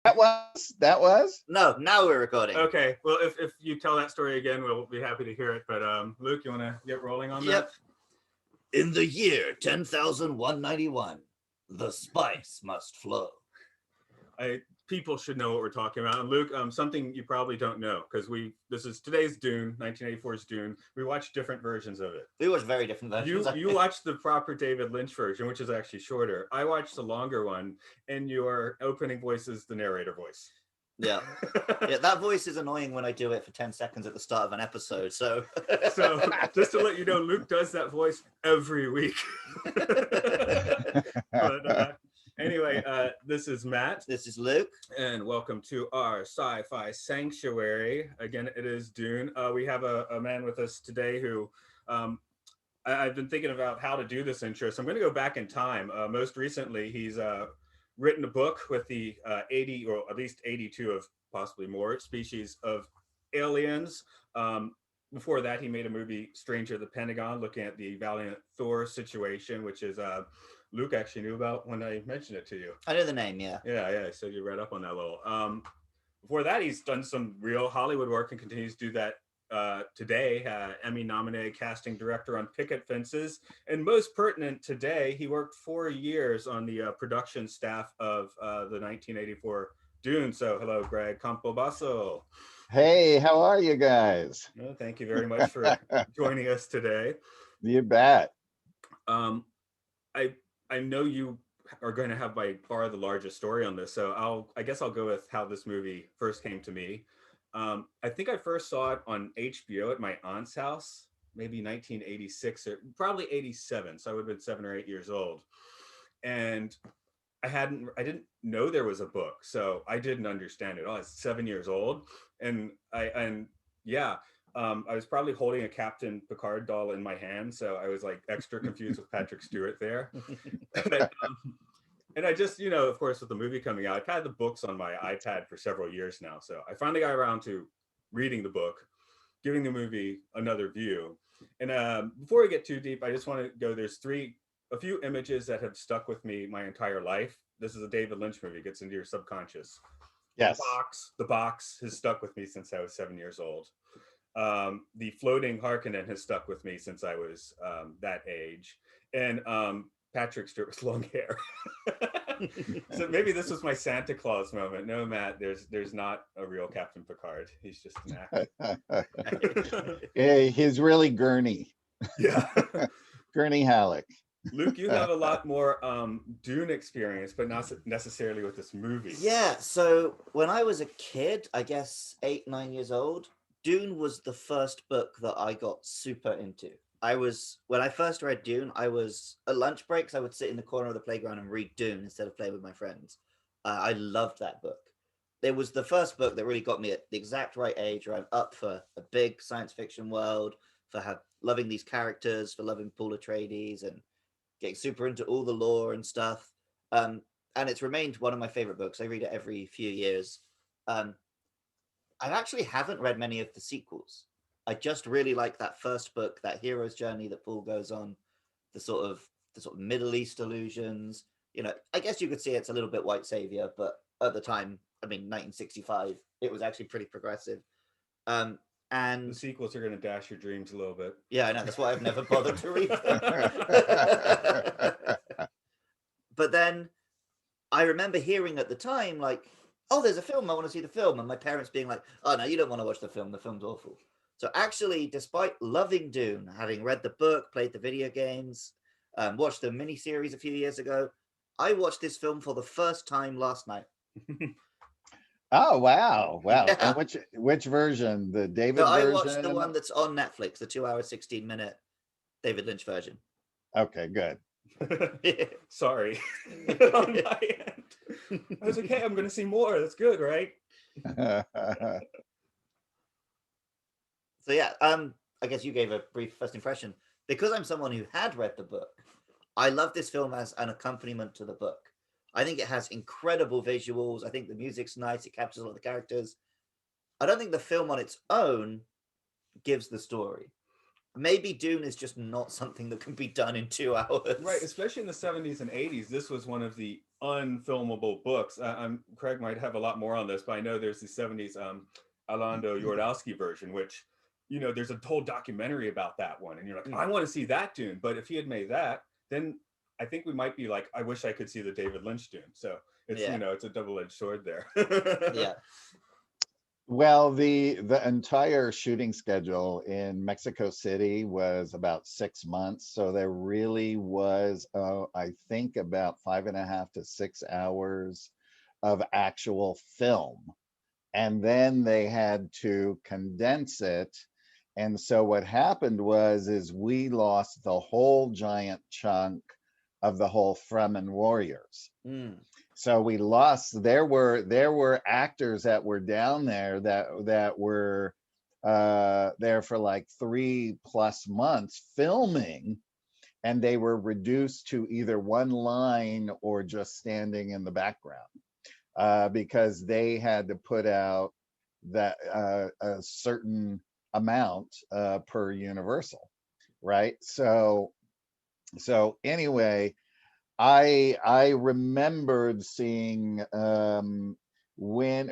That was? No, now we're recording. Okay. Well, if you tell that story again, we'll be happy to hear it. But Luke, you want to get rolling on that? In the year 10,191, the spice must flow. People should know what we're talking about. And Luke, something you probably don't know, because this is today's Dune, 1984's Dune. We watched different versions of it. We watched very different versions. You watched the proper David Lynch version, which is actually shorter. I watched the longer one, and your opening voice is the narrator voice. Yeah. Yeah, that voice is annoying when I do it for 10 seconds at the start of an episode. So just to let you know, Luke does that voice every week. But anyway, this is Matt. This is Luke. And welcome to our Sci-Fi Sanctuary. Again, it is Dune. We have a man with us today who I've been thinking about how to do this intro. So I'm going to go back in time. Most recently, he's written a book with the 80 or at least 82 of possibly more species of aliens. Before that, he made a movie, Stranger at the Pentagon, looking at the Valiant Thor situation, which is Luke actually knew about when I mentioned it to you. I know the name, yeah. Yeah. So you read up on that a little. Before that, he's done some real Hollywood work and continues to do that today. Emmy-nominated casting director on Picket Fences. And most pertinent today, he worked 4 years on the production staff of the 1984 Dune. So hello, Craig Campobasso. Hey, how are you guys? No, thank you very much for joining us today. You bet. I know you are going to have by far the largest story on this, so I guess I'll go with how this movie first came to me. I think I first saw it on HBO at my aunt's house, maybe 1986 or probably 87. So I would have been 7 or 8 years old, and I didn't know there was a book, so I didn't understand it. I was 7 years old, and I was probably holding a Captain Picard doll in my hand, so I was like extra confused with Patrick Stewart there. And I just, of course, with the movie coming out, I've had the books on my iPad for several years now. So I finally got around to reading the book, giving the movie another view. And before we get too deep, I just want to go, there's a few images that have stuck with me my entire life. This is a David Lynch movie, it gets into your subconscious. Yes. The box has stuck with me since I was 7 years old. The floating Harkonnen has stuck with me since I was that age. And Patrick Stewart with long hair. So maybe this was my Santa Claus moment. No, Matt, there's not a real Captain Picard. He's just an actor. He's really Gurney. Yeah. Gurney Halleck. Luke, you have a lot more Dune experience, but not necessarily with this movie. Yeah, so when I was a kid, I guess 8, 9 years old, Dune was the first book that I got super into. When I first read Dune, I was at lunch breaks, I would sit in the corner of the playground and read Dune instead of play with my friends. I loved that book. It was the first book that really got me at the exact right age where I'm up for a big science fiction world, for loving these characters, for loving Paul Atreides and getting super into all the lore and stuff. And it's remained one of my favorite books. I read it every few years. I actually haven't read many of the sequels. I just really like that first book, that hero's journey that Paul goes on, the sort of Middle East illusions. I guess you could say it's a little bit white savior, but at the time, 1965, it was actually pretty progressive. And the sequels are going to dash your dreams a little bit. Yeah, I know. That's why I've never bothered to read them. But then I remember hearing at the time, like, oh, there's a film, I want to see the film. And my parents being like, oh, no, you don't want to watch the film's awful. So actually, despite loving Dune, having read the book, played the video games, watched the miniseries a few years ago, I watched this film for the first time last night. Oh, wow. Yeah. And which version? The David So version? I watched the one that's on Netflix, the 2 hour, 16-minute David Lynch version. Okay, good. Sorry. On my end. I was like, hey, I'm going to see more. That's good, right? So yeah, I guess you gave a brief first impression. Because I'm someone who had read the book, I love this film as an accompaniment to the book. I think it has incredible visuals. I think the music's nice. It captures a lot of the characters. I don't think the film on its own gives the story. Maybe Dune is just not something that can be done in 2 hours. Right, especially in the 70s and 80s. This was one of the unfilmable books. Craig might have a lot more on this, but I know there's the 70s Alando Jodorowsky version, which, there's a whole documentary about that one. And you're like, I want to see that Dune. But if he had made that, then I think we might be like, I wish I could see the David Lynch Dune. So it's, it's a double-edged sword there. Yeah. Well, the entire shooting schedule in Mexico City was about 6 months. So there really was, I think, about 5.5 to 6 hours of actual film. And then they had to condense it. And so what happened is we lost the whole giant chunk of the whole Fremen warriors. So we lost. There were actors that were down there that were there for like 3+ months filming, and they were reduced to either one line or just standing in the background because they had to put out that a certain amount per Universal, right? So anyway. I remembered seeing when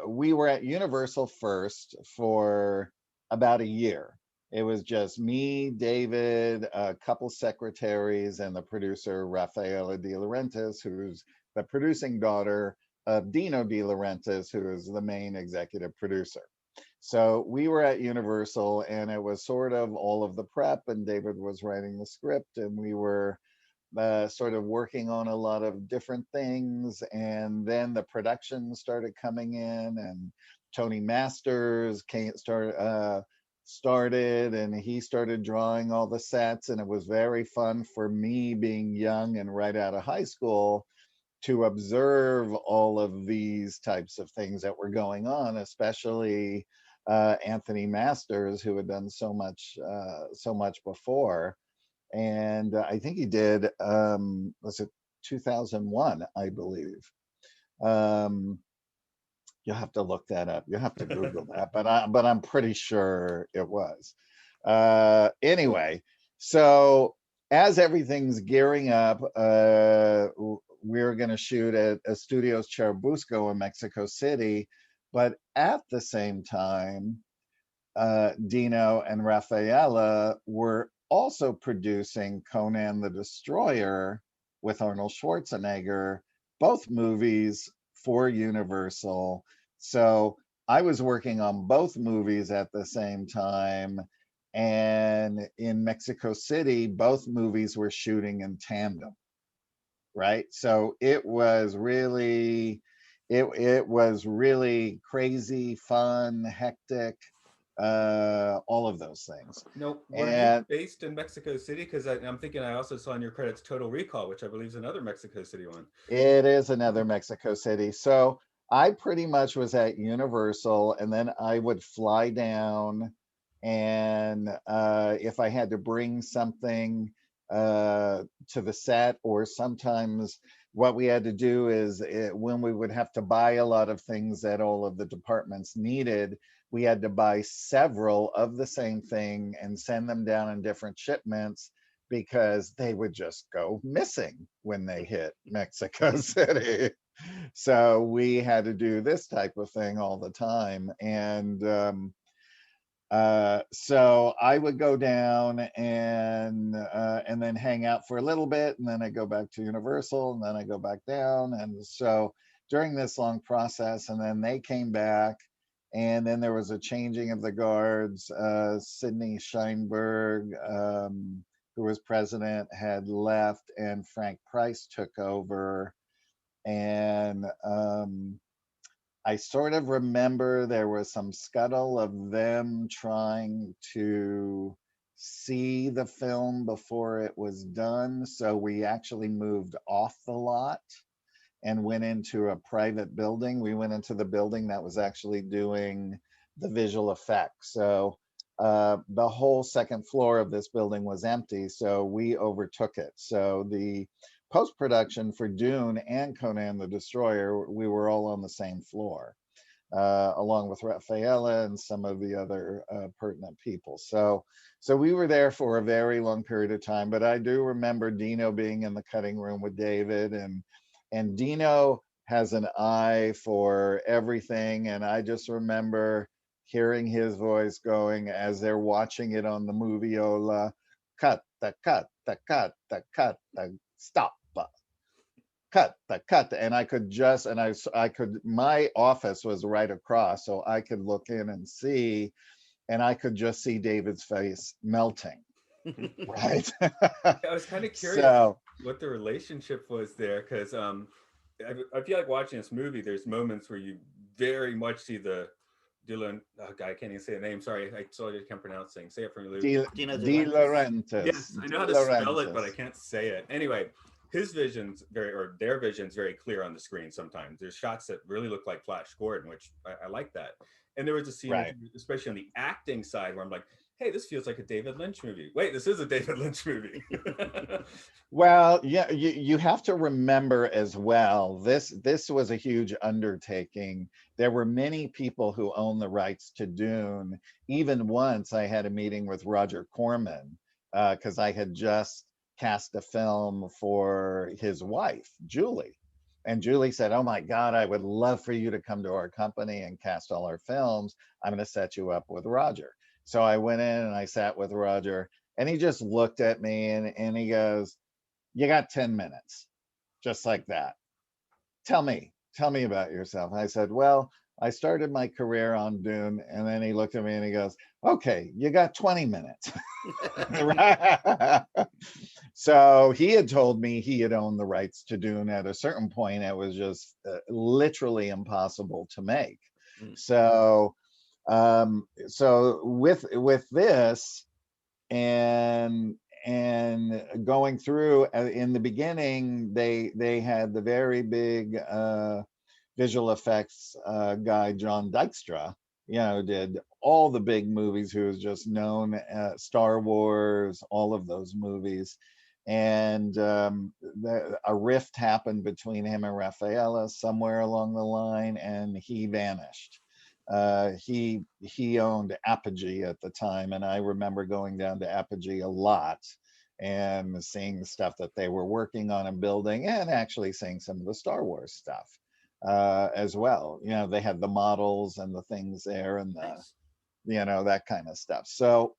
we were at Universal first for about a year. It was just me, David, a couple secretaries, and the producer Rafaela De Laurentiis, who's the producing daughter of Dino De Laurentiis, who is the main executive producer. So we were at Universal, and it was sort of all of the prep, and David was writing the script, and we were sort of working on a lot of different things. And then the production started coming in, and Tony Masters started, and he started drawing all the sets. And it was very fun for me, being young and right out of high school, to observe all of these types of things that were going on, especially Anthony Masters, who had done so much before. And I think he did, was it 2001, I believe. You'll have to look that up. You'll have to Google that, but I'm pretty sure it was. Anyway, so as everything's gearing up, we're going to shoot at Studios Churubusco in Mexico City, but at the same time, Dino and Rafaela were also producing Conan the Destroyer with Arnold Schwarzenegger, both movies for Universal. So I was working on both movies at the same time. And in Mexico City, both movies were shooting in tandem, right? So it was really crazy, fun, hectic, all of those things. No, were And you based in Mexico City? Because I'm thinking I also saw in your credits Total Recall, which I believe is another Mexico City one. it is another Mexico City. So I pretty much was at Universal, and then I would fly down, and if I had to bring something to the set, or sometimes what we had to do is when we would have to buy a lot of things that all of the departments needed, we had to buy several of the same thing and send them down in different shipments, because they would just go missing when they hit Mexico City. So we had to do this type of thing all the time. And so I would go down and then hang out for a little bit, and then I go back to Universal, and then I go back down. And so during this long process, and then they came back, and then there was a changing of the guards. Sidney Sheinberg, who was president, had left, and Frank Price took over. And I sort of remember there was some scuttle of them trying to see the film before it was done. So we actually moved off the lot and went into a private building. We went into the building that was actually doing the visual effects. So the whole second floor of this building was empty, so we overtook it. So the post-production for Dune and Conan the Destroyer, we were all on the same floor, along with Rafaela and some of the other pertinent people. So we were there for a very long period of time. But I do remember Dino being in the cutting room with David, and And Dino has an eye for everything. And I just remember hearing his voice going as they're watching it on the moviola, cut, the stop, cut. And I could just, and I could, my office was right across, so I could look in and see, and I could just see David's face melting, right? I was kind of curious So, what the relationship was there, because I feel like watching this movie, there's moments where you very much see the Dylan. Oh God, I can't even say the name. Sorry, I totally can't pronounce things. Say it for me, Luke. Dino De De Laurentiis. Laurentiis, Yes, I De know how to spell it, but I Laurentiis. can't say it. Anyway, his vision's very, or their vision's very clear on the screen sometimes. There's shots that really look like Flash Gordon, which I like that. And there was a scene, Right. especially on the acting side, where I'm like, hey, this feels like a David Lynch movie. Wait, this is a David Lynch movie. Well, yeah, you have to remember as well, this was a huge undertaking. There were many people who owned the rights to Dune. Even once I had a meeting with Roger Corman, because I had just cast a film for his wife, Julie. And Julie said, "Oh my God, I would love for you to come to our company and cast all our films. I'm going to set you up with Roger." So I went in and I sat with Roger, and he just looked at me and he goes, "You got 10 minutes," just like that. Tell me about yourself. And I said, "Well, I started my career on Dune." And then he looked at me and he goes, "Okay, you got 20 minutes." Right? So he had told me he had owned the rights to Dune at a certain point. It was just literally impossible to make. Mm. So, so with this, and going through in the beginning, they had the very big visual effects guy, John Dykstra, did all the big movies, who was just known, Star Wars, all of those movies. And a rift happened between him and Rafaela somewhere along the line, and he vanished. He owned Apogee at the time, and I remember going down to Apogee a lot and seeing the stuff that they were working on and building, and actually seeing some of the Star Wars stuff as well. They had the models and the things there, and Nice. that kind of stuff. So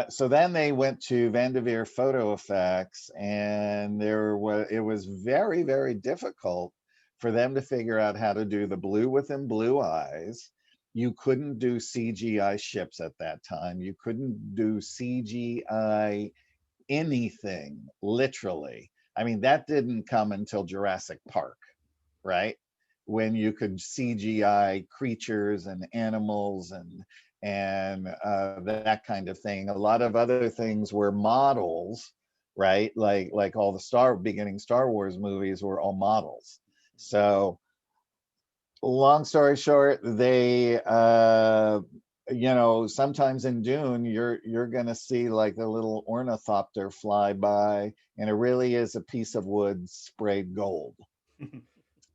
so then they went to Vanderveer Photo Effects, and it was very, very difficult for them to figure out how to do the blue within blue eyes. You couldn't do CGI ships at that time. You couldn't do CGI anything, literally. I mean, that didn't come until Jurassic Park, right? When you could CGI creatures and animals and that kind of thing. A lot of other things were models, right? Like all the beginning Star Wars movies were all models. So long story short, they sometimes in Dune you're gonna see like the little ornithopter fly by, and it really is a piece of wood sprayed gold. Yep.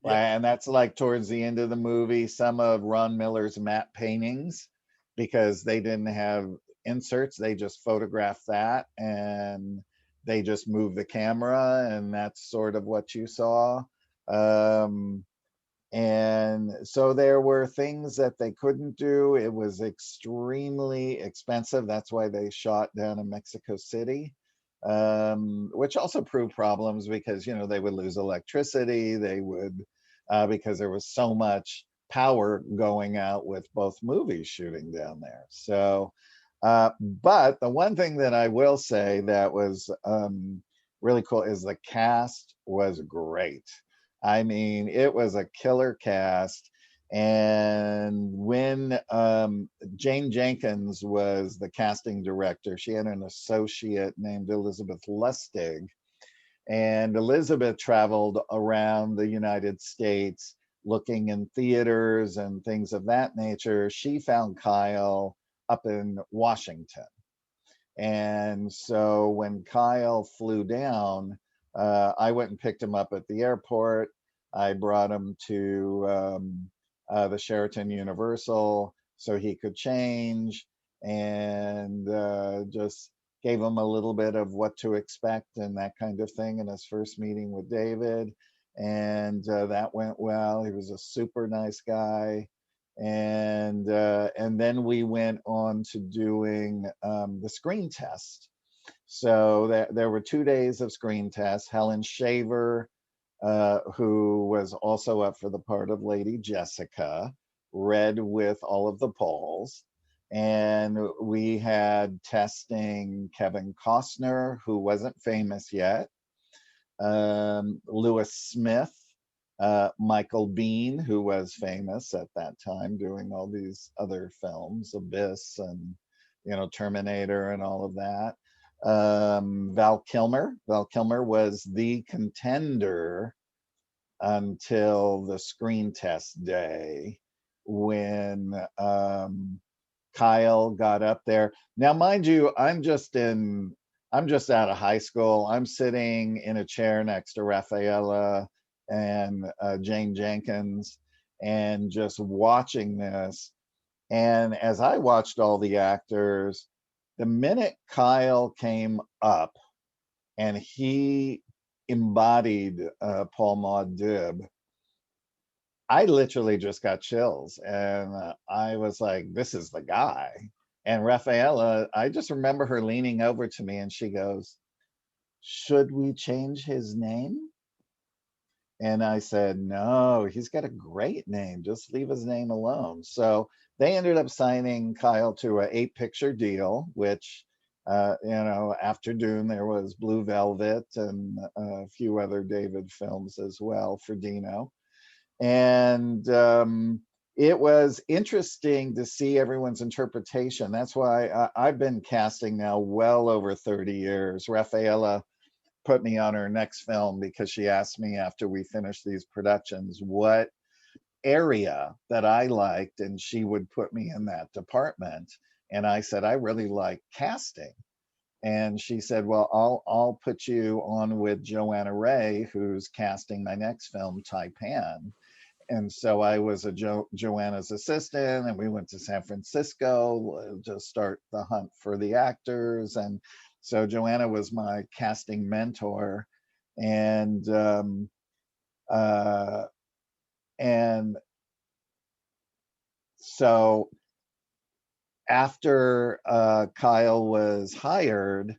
And that's like towards the end of the movie, some of Ron Miller's matte paintings, because they didn't have inserts, they just photographed that and they just moved the camera, and that's sort of what you saw. Um, and so there were things that they couldn't do. It was extremely expensive. That's why they shot down in Mexico City, which also proved problems because, they would lose electricity. They would, because there was so much power going out with both movies shooting down there. So, but the one thing that I will say that was really cool is the cast was great. I mean, it was a killer cast. And when Jane Jenkins was the casting director, she had an associate named Elizabeth Lustig. And Elizabeth traveled around the United States looking in theaters and things of that nature. She found Kyle up in Washington. And so when Kyle flew down, I went and picked him up at the airport. I brought him to the Sheraton Universal so he could change, and just gave him a little bit of what to expect and that kind of thing in his first meeting with David. And that went well. He was a super nice guy. And then we went on to doing the screen test. So there were 2 days of screen tests. Helen Shaver, who was also up for the part of Lady Jessica, read with all of the Pauls. And we had testing Kevin Costner, who wasn't famous yet, Lewis Smith, Michael Biehn, who was famous at that time doing all these other films, Abyss and Terminator and all of that. Val Kilmer. Val Kilmer was the contender until the screen test day when Kyle got up there. Now, mind you, I'm just out of high school. I'm sitting in a chair next to Rafaela and Jane Jenkins and just watching this. And as I watched all the actors, the minute Kyle came up and he embodied Paul Maud Dib, I literally just got chills, and I was like, this is the guy. And Rafaela, I just remember her leaning over to me and she goes, should we change his name? And I said, no, he's got a great name. Just leave his name alone. So they ended up signing Kyle to an 8-picture deal, which, after Dune, there was Blue Velvet and a few other David films as well for Dino. And it was interesting to see everyone's interpretation. That's why I've been casting now well over 30 years. Rafaela put me on her next film because she asked me after we finished these productions what area that I liked, and she would put me in that department. And I said, I really like casting. And she said, well, I'll put you on with Joanna Ray, who's casting my next film, Taipan. And so I was Joanna's assistant, and we went to San Francisco to start the hunt for the actors. And so Joanna was my casting mentor. And so after Kyle was hired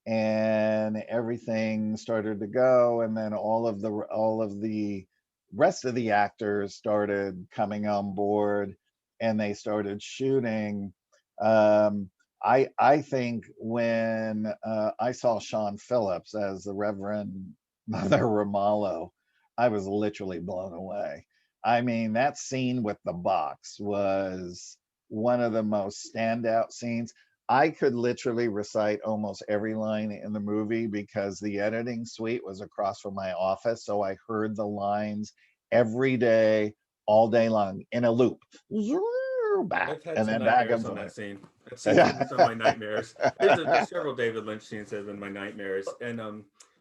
and everything started to go, and then all of the rest of the actors started coming on board and they started shooting. I think when I saw Sean Phillips as the Reverend Mother Ramallo, I was literally blown away. I mean, that scene with the box was one of the most standout scenes. I could literally recite almost every line in the movie because the editing suite was across from my office. So I heard the lines every day, all day long in a loop. Back I've had and some then back nightmares and on that forth. scene. I've seen some of my nightmares. There's several David Lynch scenes that have been my nightmares. And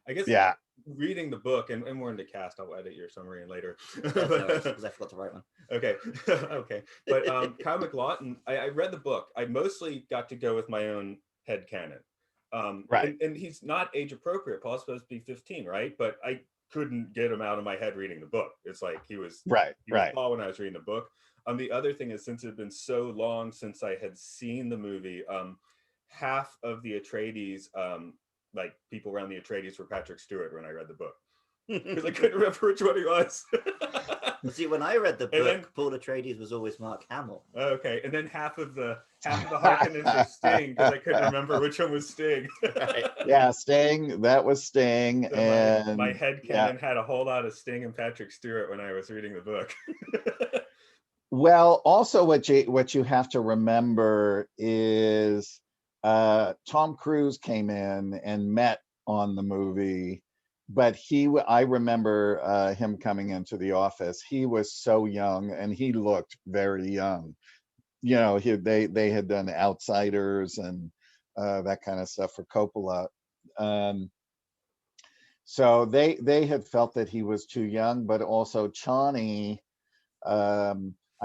I guess Yeah. reading the book, and more into cast, I'll edit your summary in later. Because I forgot to write one. Okay. Okay. But Kyle MacLachlan, I read the book. I mostly got to go with my own headcanon. Right. And he's not age appropriate. Paul's supposed to be 15, right? But I couldn't get him out of my head reading the book. It's like he was Paul when I was reading the book. The other thing is, since it had been so long since I had seen the movie, half of the Atreides, like people around the Atreides, were Patrick Stewart when I read the book. Because I couldn't remember which one he was. See, when I read the book, Paul Atreides was always Mark Hamill. Okay, and then half of the Harkonnens were Sting, because I couldn't remember which one was Sting. Right. Yeah, Sting. That was Sting. So and my headcanon had a whole lot of Sting and Patrick Stewart when I was reading the book. Well, also what you have to remember is Tom Cruise came in and met on the movie, but I remember him coming into the office. He was so young and he looked very young. They had done Outsiders and that kind of stuff for Coppola. So they had felt that he was too young, but also Chani,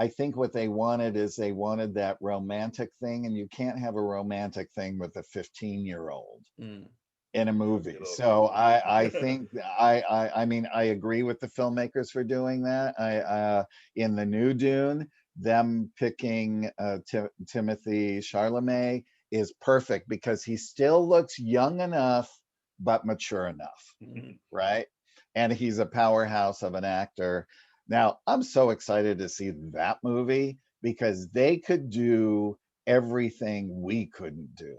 I think what they wanted is they wanted that romantic thing, and you can't have a romantic thing with a 15-year-old Mm. in a movie. So I think I mean I agree with the filmmakers for doing that. In the new Dune, them picking Timothy Chalamet is perfect because he still looks young enough but mature enough, Mm. right? And he's a powerhouse of an actor. Now, I'm so excited to see that movie because they could do everything we couldn't do.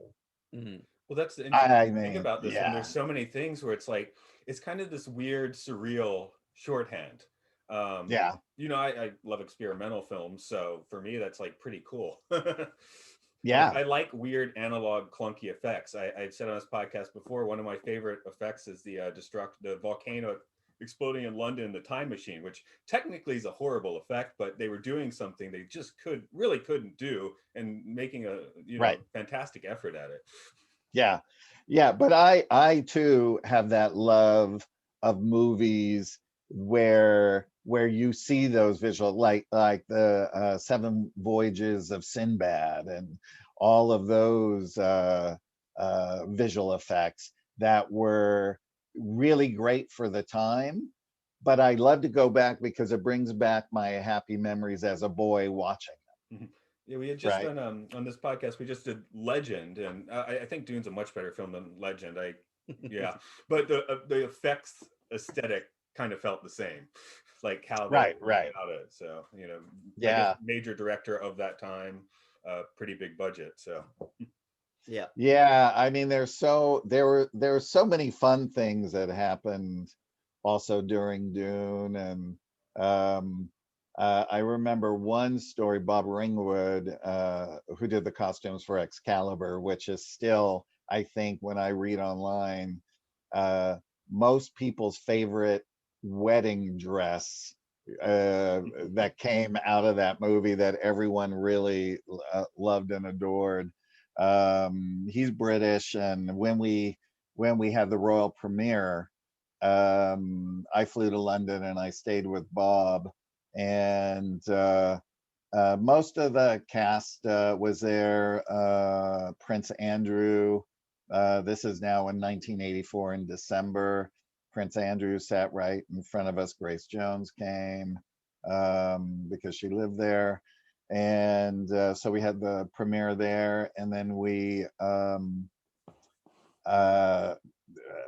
Mm. Well, that's the I interesting thing mean, about this one. yeah, There's so many things where it's like it's kind of this weird, surreal shorthand. Um, yeah, I love experimental films, so for me, that's like pretty cool. Like yeah. I like weird analog clunky effects. I've said on this podcast before, one of my favorite effects is the volcano exploding in London, the time machine, which technically is a horrible effect, but they were doing something they just couldn't do and making a Right. fantastic effort at it. Yeah. Yeah. But I too have that love of movies where you see those visual, like the Seven Voyages of Sinbad and all of those visual effects that were really great for the time. But I love to go back because it brings back my happy memories as a boy watching Mhm. Yeah, we had them, just right? done on this podcast. We just did Legend, and I think Dune's a much better film than Legend. Yeah, but the effects aesthetic kind of felt the same, like how they Right, went right. about it. So I guess Yeah. major director of that time, pretty big budget. So Yeah. Yeah, I mean, there were so many fun things that happened also during Dune, and um, I remember one story, Bob Ringwood, who did the costumes for Excalibur, which is still, I think, when I read online, uh, most people's favorite wedding dress that came out of that movie that everyone really loved and adored. He's British, and when we had the royal premiere, I flew to London and I stayed with Bob, and most of the cast was there. Prince Andrew. This is now in 1984 in December. Prince Andrew sat right in front of us. Grace Jones came because she lived there. And so we had the premiere there. And then we uh,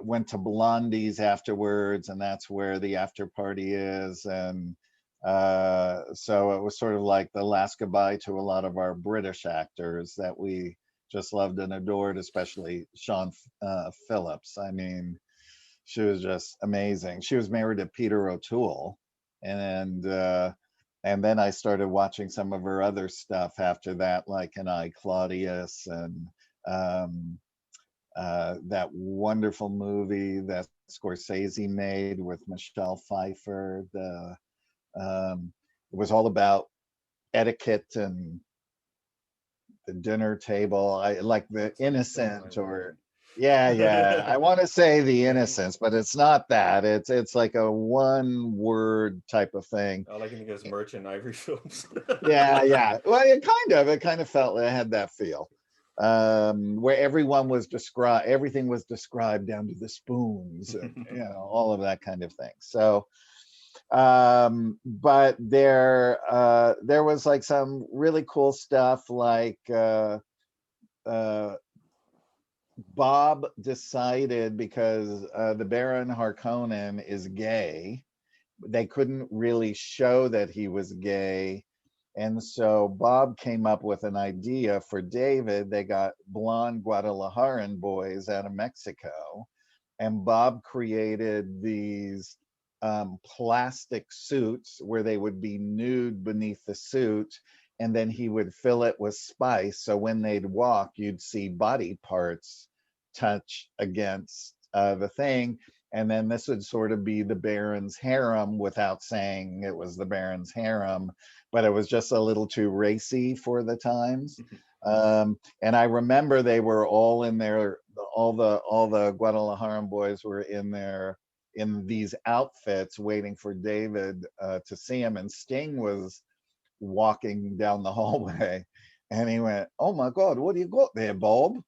went to Blondie's afterwards, and that's where the after party is. And so it was sort of like the last goodbye to a lot of our British actors that we just loved and adored, especially Sean Phillips. I mean, she was just amazing. She was married to Peter O'Toole, and then I started watching some of her other stuff after that, like an I Claudius and um, that wonderful movie that Scorsese made with Michelle Pfeiffer. It was all about etiquette and the dinner table. I like the innocent, or yeah, yeah. I want to say the innocence, but it's not that. It's like a one word type of thing. all I can think of is Merchant Ivory films. Yeah, yeah. Well, it kind of felt it had that feel. Where everything was described down to the spoons and all of that kind of thing. So but there was like some really cool stuff like uh Bob decided because the Baron Harkonnen is gay, they couldn't really show that he was gay. And so Bob came up with an idea for David. They got blonde Guadalajaran boys out of Mexico, and Bob created these plastic suits where they would be nude beneath the suit, and then he would fill it with spice. So when they'd walk, you'd see body parts touch against the thing. And then this would sort of be the Baron's harem without saying it was the Baron's harem, but it was just a little too racy for the times. And I remember they were all in their all the Guadalajaran boys were in these outfits waiting for David to see him, and Sting was walking down the hallway, and he went, "Oh my God, what do you got there, Bob?"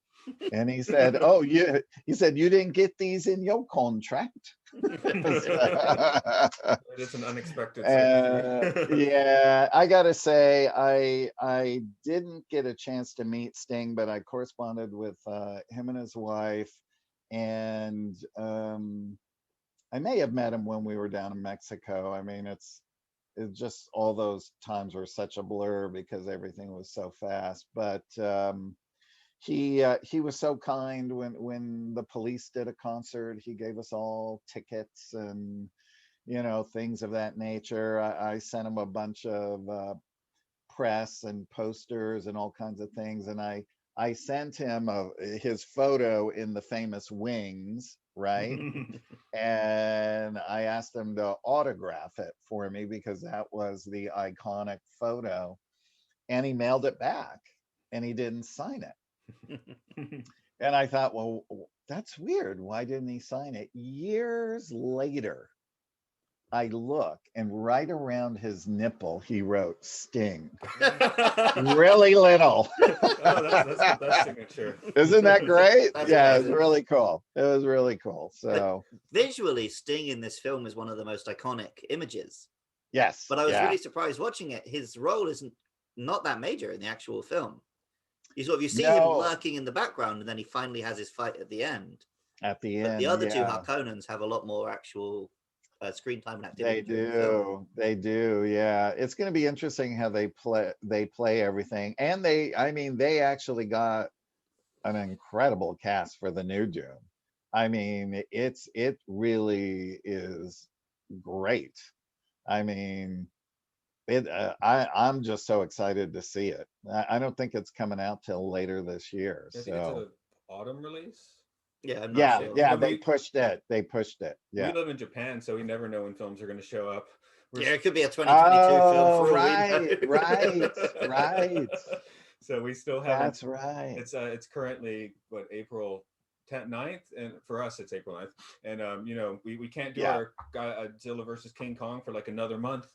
And he said, "Oh, he said, you didn't get these in your contract." It's an unexpected sympathy. Yeah, I gotta say, I didn't get a chance to meet Sting, but I corresponded with him and his wife, and I may have met him when we were down in Mexico. I mean, it's just all those times were such a blur because everything was so fast. But he was so kind when the police did a concert. He gave us all tickets and things of that nature. I sent him a bunch of press and posters and all kinds of things, and I sent him his photo in the famous wings, right? And I asked him to autograph it for me because that was the iconic photo, and he mailed it back, and he didn't sign it. And I thought, well, that's weird. Why didn't he sign it? Years later, I look, and right around his nipple, he wrote Sting. Really little. Oh, that's the best signature. Isn't that great? That's Yeah, amazing. it's really cool. It was really cool. So Visually, Sting in this film is one of the most iconic images. yes. But I was yeah. really surprised watching it. His role isn't not that major in the actual film. You see him No. lurking in the background, and then he finally has his fight at the end. At the But end, the other two yeah. Harkonnens have a lot more actual screen time and They activity during the film. do. Yeah, it's going to be interesting how they play everything, and they actually got an incredible cast for the new Dune. I mean, it really is great. I mean, I'm just so excited to see it. I don't think it's coming out till later this year. I think it's So an autumn release. Yeah, I'm not yeah, sure. yeah, You know, they pushed it. They pushed it. We Yeah. live in Japan, so we never know when films are going to show up. Yeah, it could be a 2022 film Oh, for all right, we know. right. So we still haven't. That's right. It's currently what, April 10th, 9th, and for us it's April 9th. And we can't do Yeah. our Godzilla versus King Kong for like another month.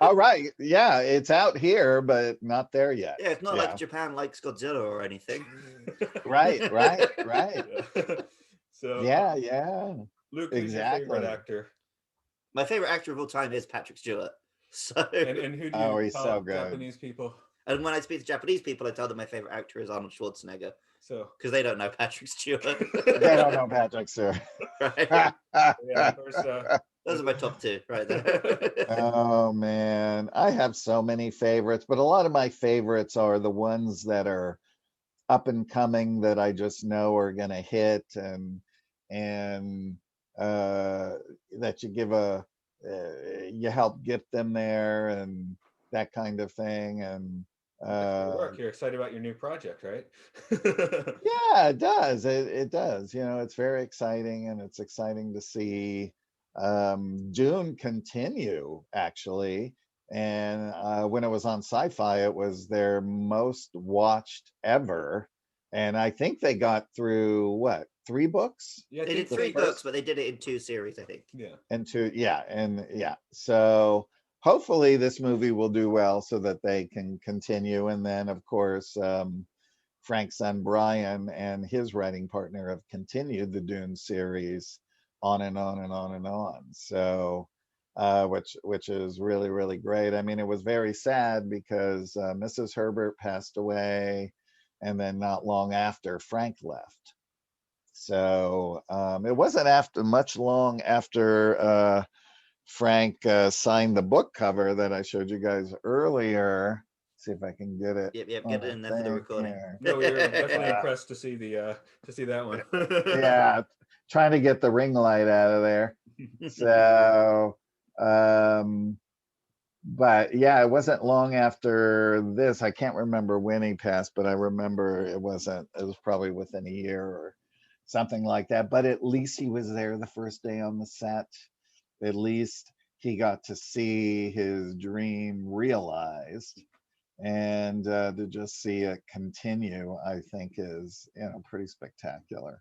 All right. Yeah, it's out here, but not there yet. Yeah, it's not like Japan likes Godzilla or anything. Right. Yeah. So Yeah. Luke, who's your favorite actor? My favorite actor of all time is Patrick Stewart. So And who do you he's tell so good. Japanese people? and when I speak to Japanese people, I tell them my favorite actor is Arnold Schwarzenegger So because they don't know Patrick Stewart. They don't know Patrick Stewart. Right? yeah, Those are my top two right there. Oh man, I have so many favorites, but a lot of my favorites are the ones that are up and coming that I just know are gonna hit, and that you help get them there and that kind of thing. And work. You're excited about your new project, right? yeah, it does. It does. It's very exciting, and it's exciting to see Dune continue, actually. And when it was on Sci-Fi, it was their most watched ever. And I think they got through what, 3 books? Yeah, They did 3 books, but they did it in 2 series, I think. Yeah. So hopefully this movie will do well so that they can continue. And then, of course, Frank's son Brian and his writing partner have continued the Dune series on and on and on and on. So, which is really, really great. I mean, it was very sad because Mrs. Herbert passed away, and then not long after, Frank left. So it wasn't much long after Frank signed the book cover that I showed you guys earlier. See if I can get it. Yep, get it in there for the recording. Here. No, we were definitely impressed to see that one. Yeah, trying to get the ring light out of there. So, but yeah, it wasn't long after this. I can't remember when he passed, but I remember it was probably within a year or something like that. But at least he was there the first day on the set. At least he got to see his dream realized, and to just see it continue, I think is pretty spectacular.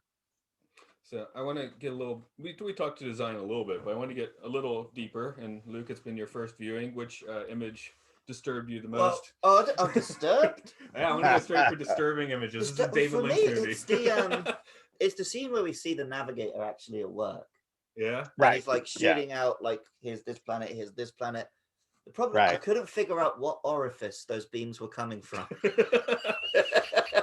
So I want to get a little. We talked to design a little bit, but I want to get a little deeper. And Luke, it's been your first viewing. Which image disturbed you the Well, most? I'm disturbed. Yeah, I'm gonna go straight for disturbing images. This is a David For Lynch me, movie. it's the scene where we see the navigator actually at work. Yeah. And he's like shooting out like, here's this planet, here's this planet. The problem, I couldn't figure out what orifice those beams were coming from.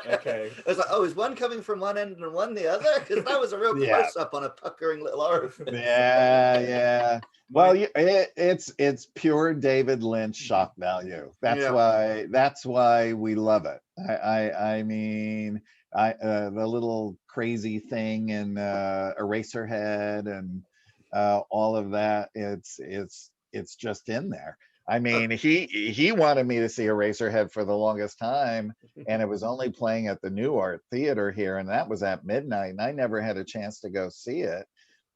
Okay. I was like, oh, is one coming from one end and one the other? Because that was a real close up on a puckering little orifice. Yeah. Well, it's pure David Lynch shock value. That's why we love it. I mean, the little crazy thing in Eraserhead and all of that. It's just in there. I mean, he wanted me to see Eraserhead for the longest time, and it was only playing at the New Art Theater here, and that was at midnight, and I never had a chance to go see it.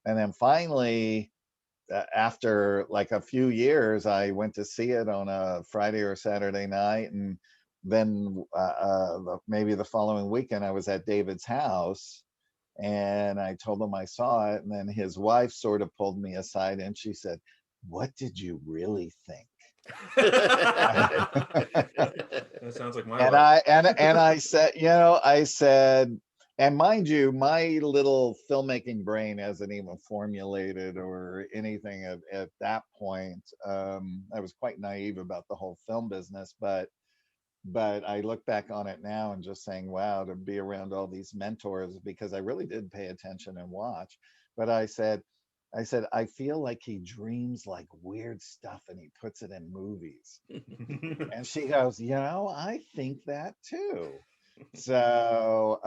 And then finally, after like a few years, I went to see it on a Friday or Saturday night, and then maybe the following weekend, I was at David's house, and I told him I saw it, and then his wife sort of pulled me aside, and she said, "What did you really think?" That sounds like my and wife. I said, and mind you, my little filmmaking brain hasn't even formulated or anything at that point. I was quite naive about the whole film business, but I look back on it now and just saying, wow, to be around all these mentors, because I really did pay attention and watch. But I said, I feel like he dreams like weird stuff and he puts it in movies. And she goes, I think that too. So,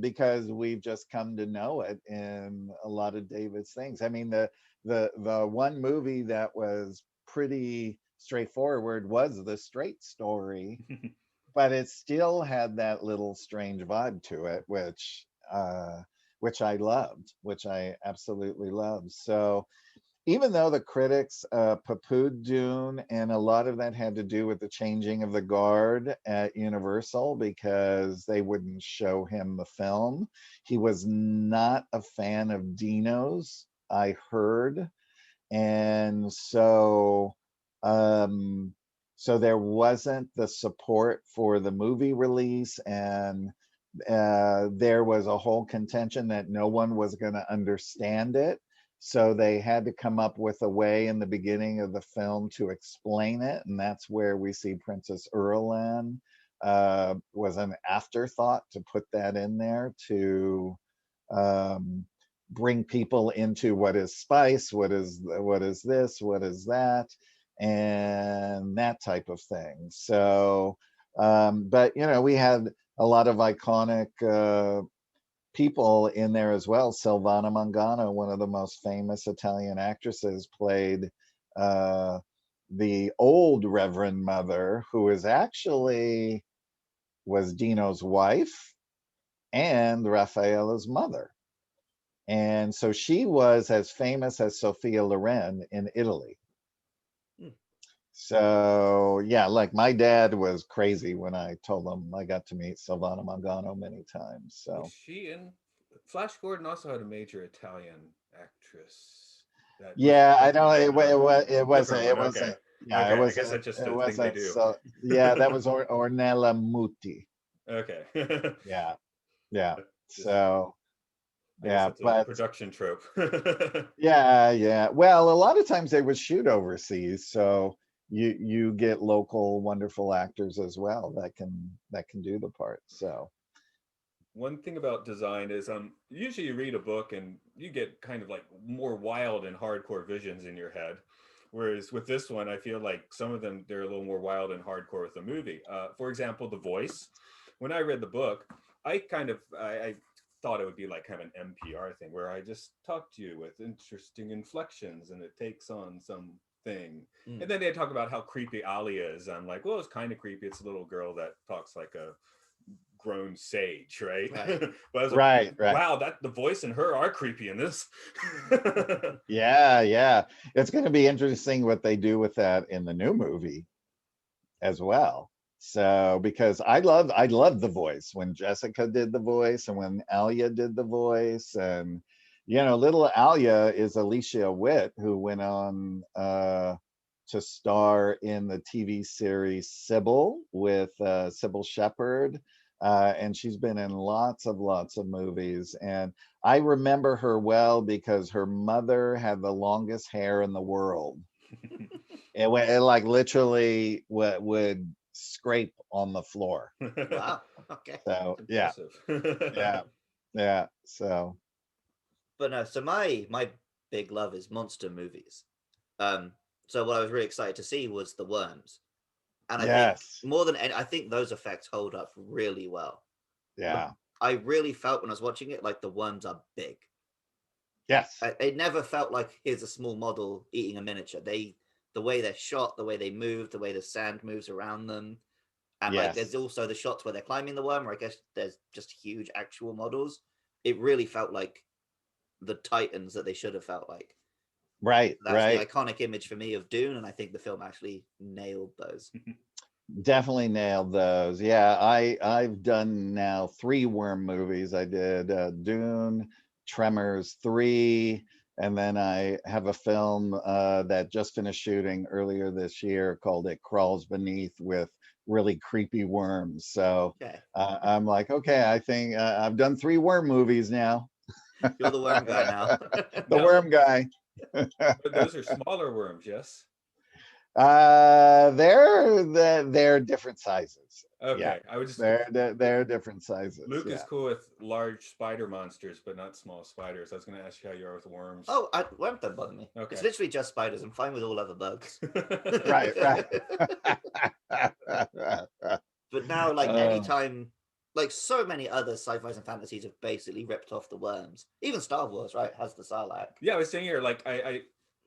because we've just come to know it in a lot of David's things. I mean, the one movie that was pretty straightforward was The Straight Story, but it still had that little strange vibe to it, which I loved, which I absolutely loved. So even though the critics poo-pooed Dune, and a lot of that had to do with the changing of the guard at Universal because they wouldn't show him the film, he was not a fan of Dino's, I heard. And so there wasn't the support for the movie release, and there was a whole contention that no one was going to understand it. So they had to come up with a way in the beginning of the film to explain it. And that's where we see Princess Irulan was an afterthought to put that in there to bring people into what is spice, what is this, what is that, and that type of thing. So, but we had a lot of iconic people in there as well. Silvana Mangano, one of the most famous Italian actresses, played the old Reverend Mother, who was Dino's wife and Raffaella's mother. And so she was as famous as Sophia Loren in Italy. So yeah, like my dad was crazy when I told him I got to meet Silvana Mangano many times. So Was she in Flash Gordon also had a major Italian actress. I know it wasn't. Okay. Yeah, Okay. it was. I guess that's just It a thing they wasn't. do. So yeah, that was Ornella Muti. Okay. Yeah. So It's a but production trope. yeah. Well, a lot of times they would shoot overseas, so you get local wonderful actors as well that can do the part. So one thing about design is usually you read a book and you get kind of like more wild and hardcore visions in your head, whereas with this one I feel like some of them they're a little more wild and hardcore with the movie. For example, the voice. When I read the book, I thought it would be like kind of an NPR thing where I just talk to you with interesting inflections and it takes on some thing. And then they talk about how creepy Alia is. I'm like, well, it's kind of creepy. It's a little girl that talks like a grown sage, right? But I was like, right. Wow, that the voice and her are creepy in this. Yeah. It's going to be interesting what they do with that in the new movie as well. So because I love the voice when Jessica did the voice and when Alia did the voice, and little Alia is Alicia Witt, who went on to star in the TV series Sybil with Sybil Shepherd. And she's been in lots of movies. And I remember her well because her mother had the longest hair in the world. It like literally would scrape on the floor. Wow. Okay. So Impressive. yeah. So But no, so my big love is monster movies. So what I was really excited to see was the worms, and I think yes, more than any, I think those effects hold up really well. yeah, I really felt when I was watching it like the worms are big. yes, It never felt like here's a small model eating a miniature. The way they're shot, the way they move, the way the sand moves around them, and like there's yes. also the shots where they're climbing the worm, where I guess there's just huge actual models. It really felt like the titans that they should have felt like. Right, That's the right. iconic image for me of Dune, and I think the film actually nailed those. Definitely nailed those. Yeah, I've done now 3 worm movies. I did Dune, Tremors 3, and then I have a film that just finished shooting earlier this year called It Crawls Beneath with really creepy worms. So Okay, I'm like, okay, I think I've done 3 worm movies now. you're the worm guy now. The Now, worm guy. but those are smaller worms, yes? They're different sizes. Yeah, Okay, I would just they're different sizes. Luke is Yeah. cool with large spider monsters, but not small spiders. I was going to ask you how you are with worms. Oh, worms don't bother me. Okay. It's literally just spiders. I'm fine with all other bugs. Right, right. But now, like Uh, anytime, like so many other sci-fis and fantasies have basically ripped off the worms. Even Star Wars, right, has the Sarlacc. Yeah, I was saying here, like I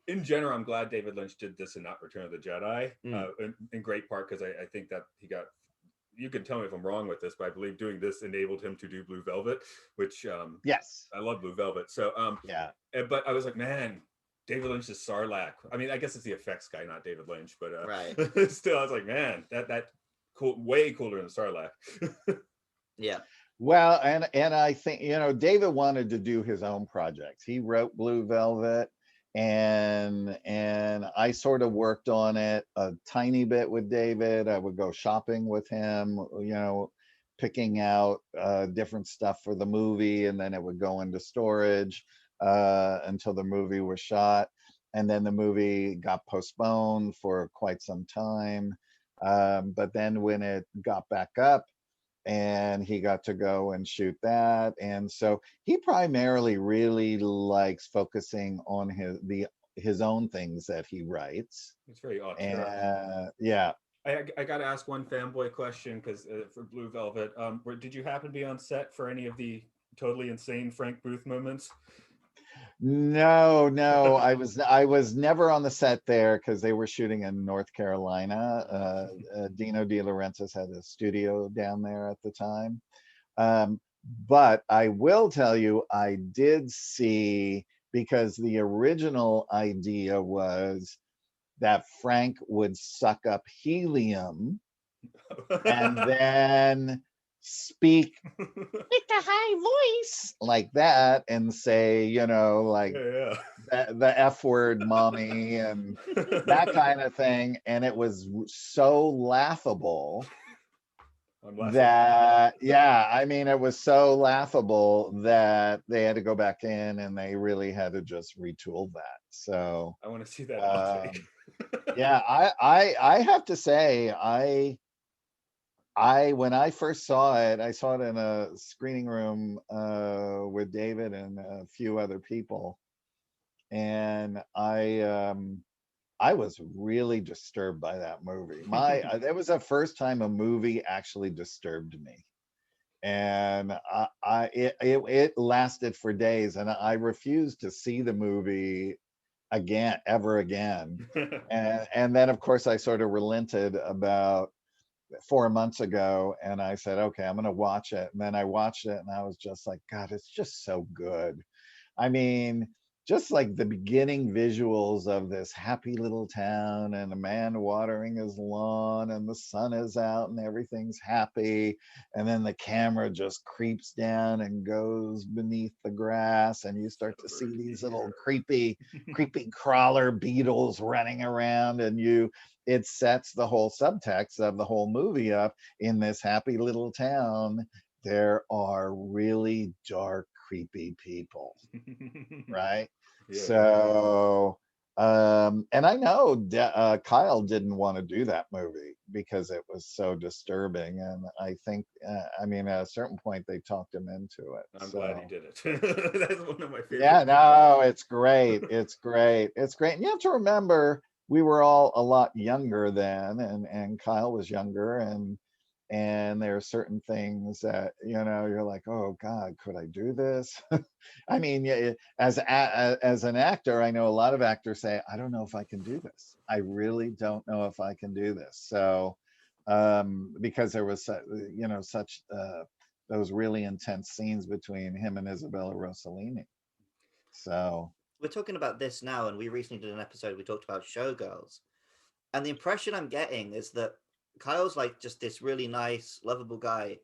in general, I'm glad David Lynch did this and not Return of the Jedi. In great part because I think that he got. You can tell me if I'm wrong with this, but I believe doing this enabled him to do Blue Velvet, which yes. I love Blue Velvet. So Yeah. but I was like, man, David Lynch's Sarlacc. I mean, I guess it's the effects guy, not David Lynch, but Right. still, I was like, man, that cool, way cooler than Sarlacc. Yeah. Well, and I think David wanted to do his own projects. He wrote Blue Velvet, and I sort of worked on it a tiny bit with David. I would go shopping with him, picking out different stuff for the movie, and then it would go into storage until the movie was shot, and then the movie got postponed for quite some time. But then when it got back up, and he got to go and shoot that, and so he primarily really likes focusing on his own things that he writes. It's very auteur. And yeah. I got to ask one fanboy question because for Blue Velvet, did you happen to be on set for any of the totally insane Frank Booth moments? No, I was never on the set there because they were shooting in North Carolina. Dino De Laurentiis had a studio down there at the time. But I will tell you, I did see, because the original idea was that Frank would suck up helium and then speak with a high voice like that and say, like Yeah. the F word, mommy, and that kind of thing. And it was so laughable that, yeah, I mean, it was so laughable that they had to go back in and they really had to just retool that. So I want to see that outtake. yeah, I have to say, when I first saw it, I saw it in a screening room with David and a few other people, and I was really disturbed by that movie. That was the first time a movie actually disturbed me, and it lasted for days, and I refused to see the movie again, ever again. And then of course I sort of relented about 4 months ago, and I said, okay, I'm going to watch it. And then I watched it and I was just like, God, it's just so good. I mean, just like the beginning visuals of this happy little town, and a man watering his lawn, and the sun is out and everything's happy, and then the camera just creeps down and goes beneath the grass, and you start to see these little creepy crawler beetles running around, and it sets the whole subtext of the whole movie up. In this happy little town, there are really dark, creepy people, right? Yeah. So, and I know Kyle didn't want to do that movie because it was so disturbing, and I think, I mean, at a certain point they talked him into it. I'm So glad he did it. That's one of my favorite. yeah, no, it's great. It's great. It's great. And you have to remember, we were all a lot younger then, and Kyle was younger, and there are certain things that, you're like, oh God, could I do this? I mean, yeah, as an actor, I know a lot of actors say, I don't know if I can do this. I really don't know if I can do this. So, because there was, such those really intense scenes between him and Isabella Rossellini. So We're talking about this now, and we recently did an episode. We talked about Showgirls, and the impression I'm getting is that Kyle's like just this really nice, lovable guy,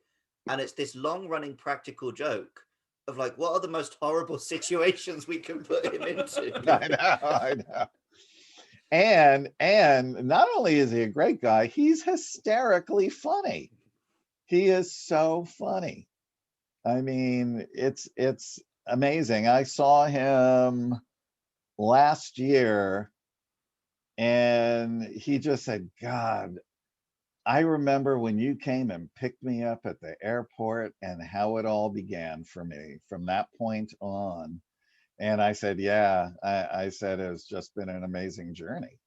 and it's this long-running practical joke of like, what are the most horrible situations we can put him into? I know. And not only is he a great guy, he's hysterically funny. He is so funny. I mean, it's amazing. I saw him last year, and he just said, God, I remember when you came and picked me up at the airport, and how it all began for me from that point on. And I said, yeah, I said, it's just been an amazing journey.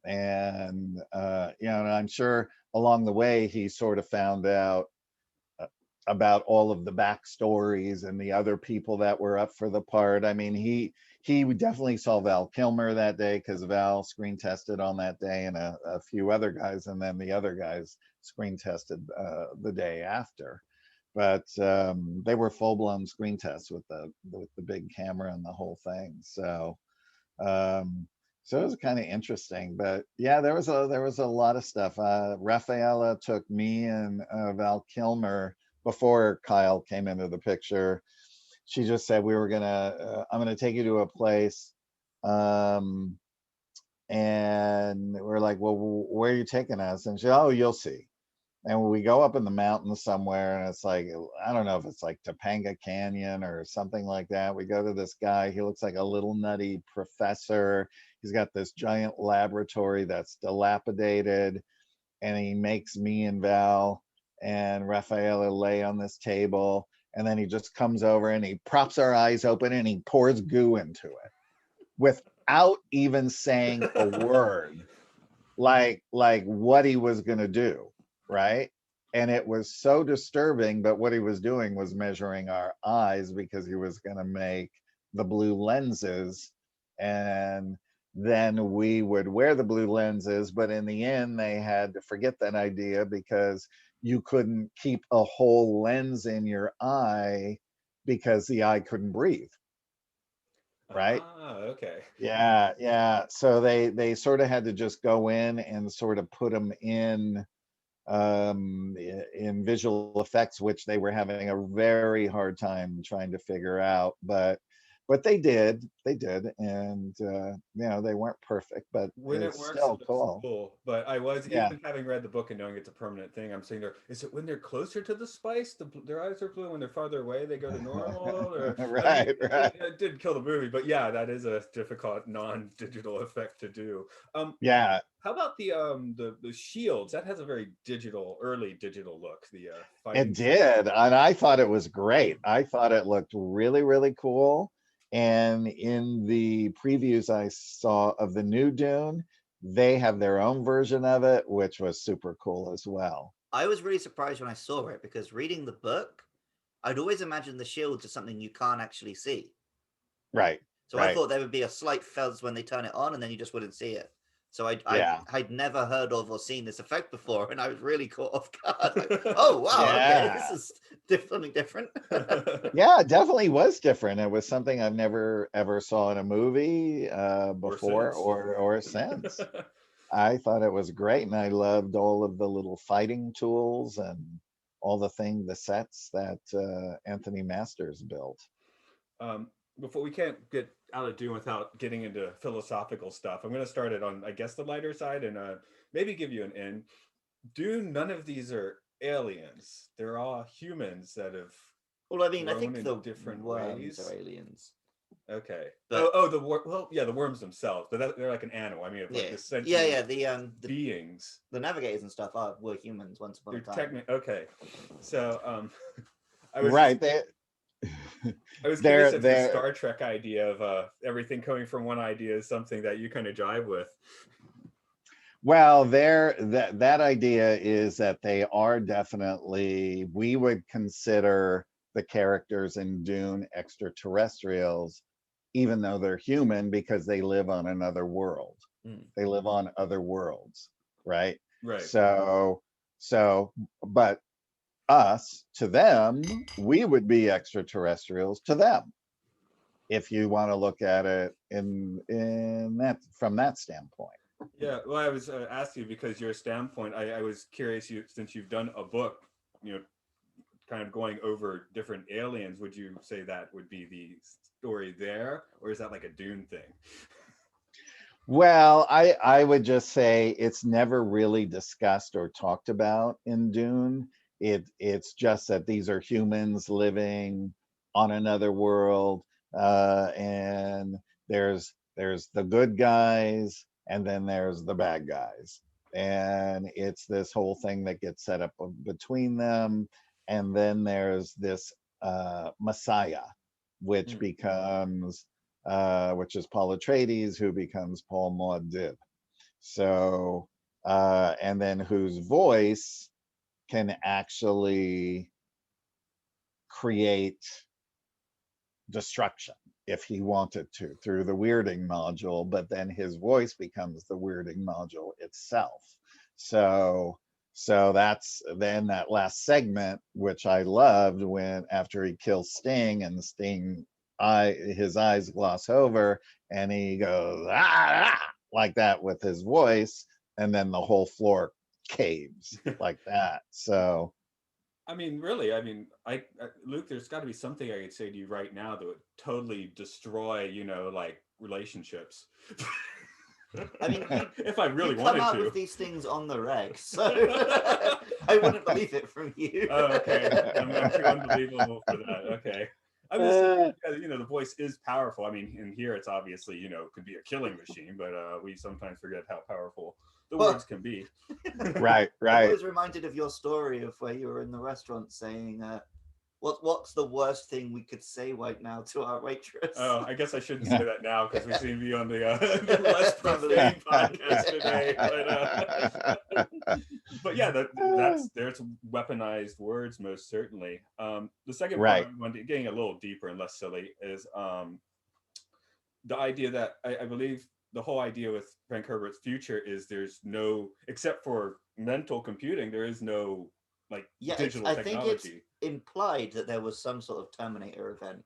And, and I'm sure along the way, he sort of found out about all of the backstories and the other people that were up for the part. I mean, he definitely saw Val Kilmer that day, because Val screen tested on that day, and a few other guys, and then the other guys screen tested the day after. But they were full-blown screen tests with the big camera and the whole thing. So so it was kind of interesting. But yeah, there was a lot of stuff. Rafaela took me and Val Kilmer before Kyle came into the picture. She just said, I'm gonna take you to a place, and we're like, well, where are you taking us? And she, oh, you'll see. And we go up in the mountains somewhere, and it's like, I don't know if it's like Topanga Canyon or something like that. We go to this guy. He looks like a little nutty professor. He's got this giant laboratory that's dilapidated, and he makes me and Val and Rafaela lay on this table, and then he just comes over and he props our eyes open, and he pours goo into it without even saying a word, like what he was going to do, right? And it was so disturbing, but what he was doing was measuring our eyes, because he was going to make the blue lenses, and then we would wear the blue lenses. But in the end, they had to forget that idea, because you couldn't keep a whole lens in your eye, because the eye couldn't breathe, right? Okay. Yeah. So they sort of had to just go in and sort of put them in visual effects, which they were having a very hard time trying to figure out. But they did, and they weren't perfect, but When it it's works, it still looks cool. cool. But I was, Yeah. even having read the book and knowing it's a permanent thing, I'm sitting there, is it when they're closer to the spice, their eyes are blue, when they're farther away, they go to normal? Or I mean, Right. it did kill the movie, but yeah, that is a difficult non-digital effect to do. Yeah. How about the shields? That has a very early digital look. The fighting. It did, and I thought it was great. I thought it looked really, really cool. And in the previews I saw of the new Dune, they have their own version of it, which was super cool as well. I was really surprised when I saw it, because reading the book, I'd always imagined the shields as something you can't actually see. Right. So I thought there would be a slight fuzz when they turn it on, and then you just wouldn't see it. So Yeah. I'd never heard of or seen this effect before, and I was really caught off guard. Like, oh wow, okay, this Yeah. is something different. Yeah, it definitely was different. It was something I've never ever saw in a movie before since. or since. I thought it was great, and I loved all of the little fighting tools and all the sets that Anthony Masters built. Before we can't get out of Dune without getting into philosophical stuff, I'm going to start it on, I guess, the lighter side and maybe give you an in. Dune, none of these are aliens. They're all humans that have Well, I mean, I grown think in the different worms ways. are aliens. Okay. But, The worms themselves, but they're like an animal. I mean, if, like the sentient the beings. the navigators and stuff were humans once upon a They're time. okay. So, I was Right. I was curious if the they're Star Trek idea of everything coming from one idea is something that you kind of jive with. well, that idea is that they are definitely, we would consider the characters in Dune extraterrestrials, even though they're human, because they live on another world. They live on other worlds, right? Right. So, but us to them, we would be extraterrestrials to them, if you want to look at it in that, from that standpoint. Yeah, well, I was asking you because your standpoint. I was curious. Since you've done a book, kind of going over different aliens. Would you say that would be the story there, or is that like a Dune thing? Well, I would just say it's never really discussed or talked about in Dune. It's just that these are humans living on another world, and there's the good guys, and then there's the bad guys, and it's this whole thing that gets set up between them, and then there's this Messiah, which becomes which is Paul Atreides, who becomes Paul Muad'Dib. So, and then whose voice can actually create destruction if he wanted to through the weirding module, but then his voice becomes the weirding module itself. So that's then that last segment, which I loved, when after he kills Sting and Sting his eyes gloss over and he goes like that with his voice, and then the whole floor caves like that. So I mean, really, I Luke, there's got to be something I could say to you right now that would totally destroy, like relationships. I mean, if I really you wanted come out to. with these things on the reg, so I wouldn't believe it from you. Oh, okay. I'm too unbelievable for that. Okay. I'm just saying, the voice is powerful. I mean, in here, it's obviously, could be a killing machine, but we sometimes forget how powerful the words can be. right. I was reminded of your story of where you were in the restaurant saying, what's the worst thing we could say right now to our waitress? Oh, I guess I shouldn't say that now because we seem to be on the less profane podcast today. But yeah, there's weaponized words most certainly. The second part, getting a little deeper and less silly, is the idea that I believe the whole idea with Frank Herbert's future is there's no, except for mental computing, there is no digital technology. I think it's implied that there was some sort of Terminator event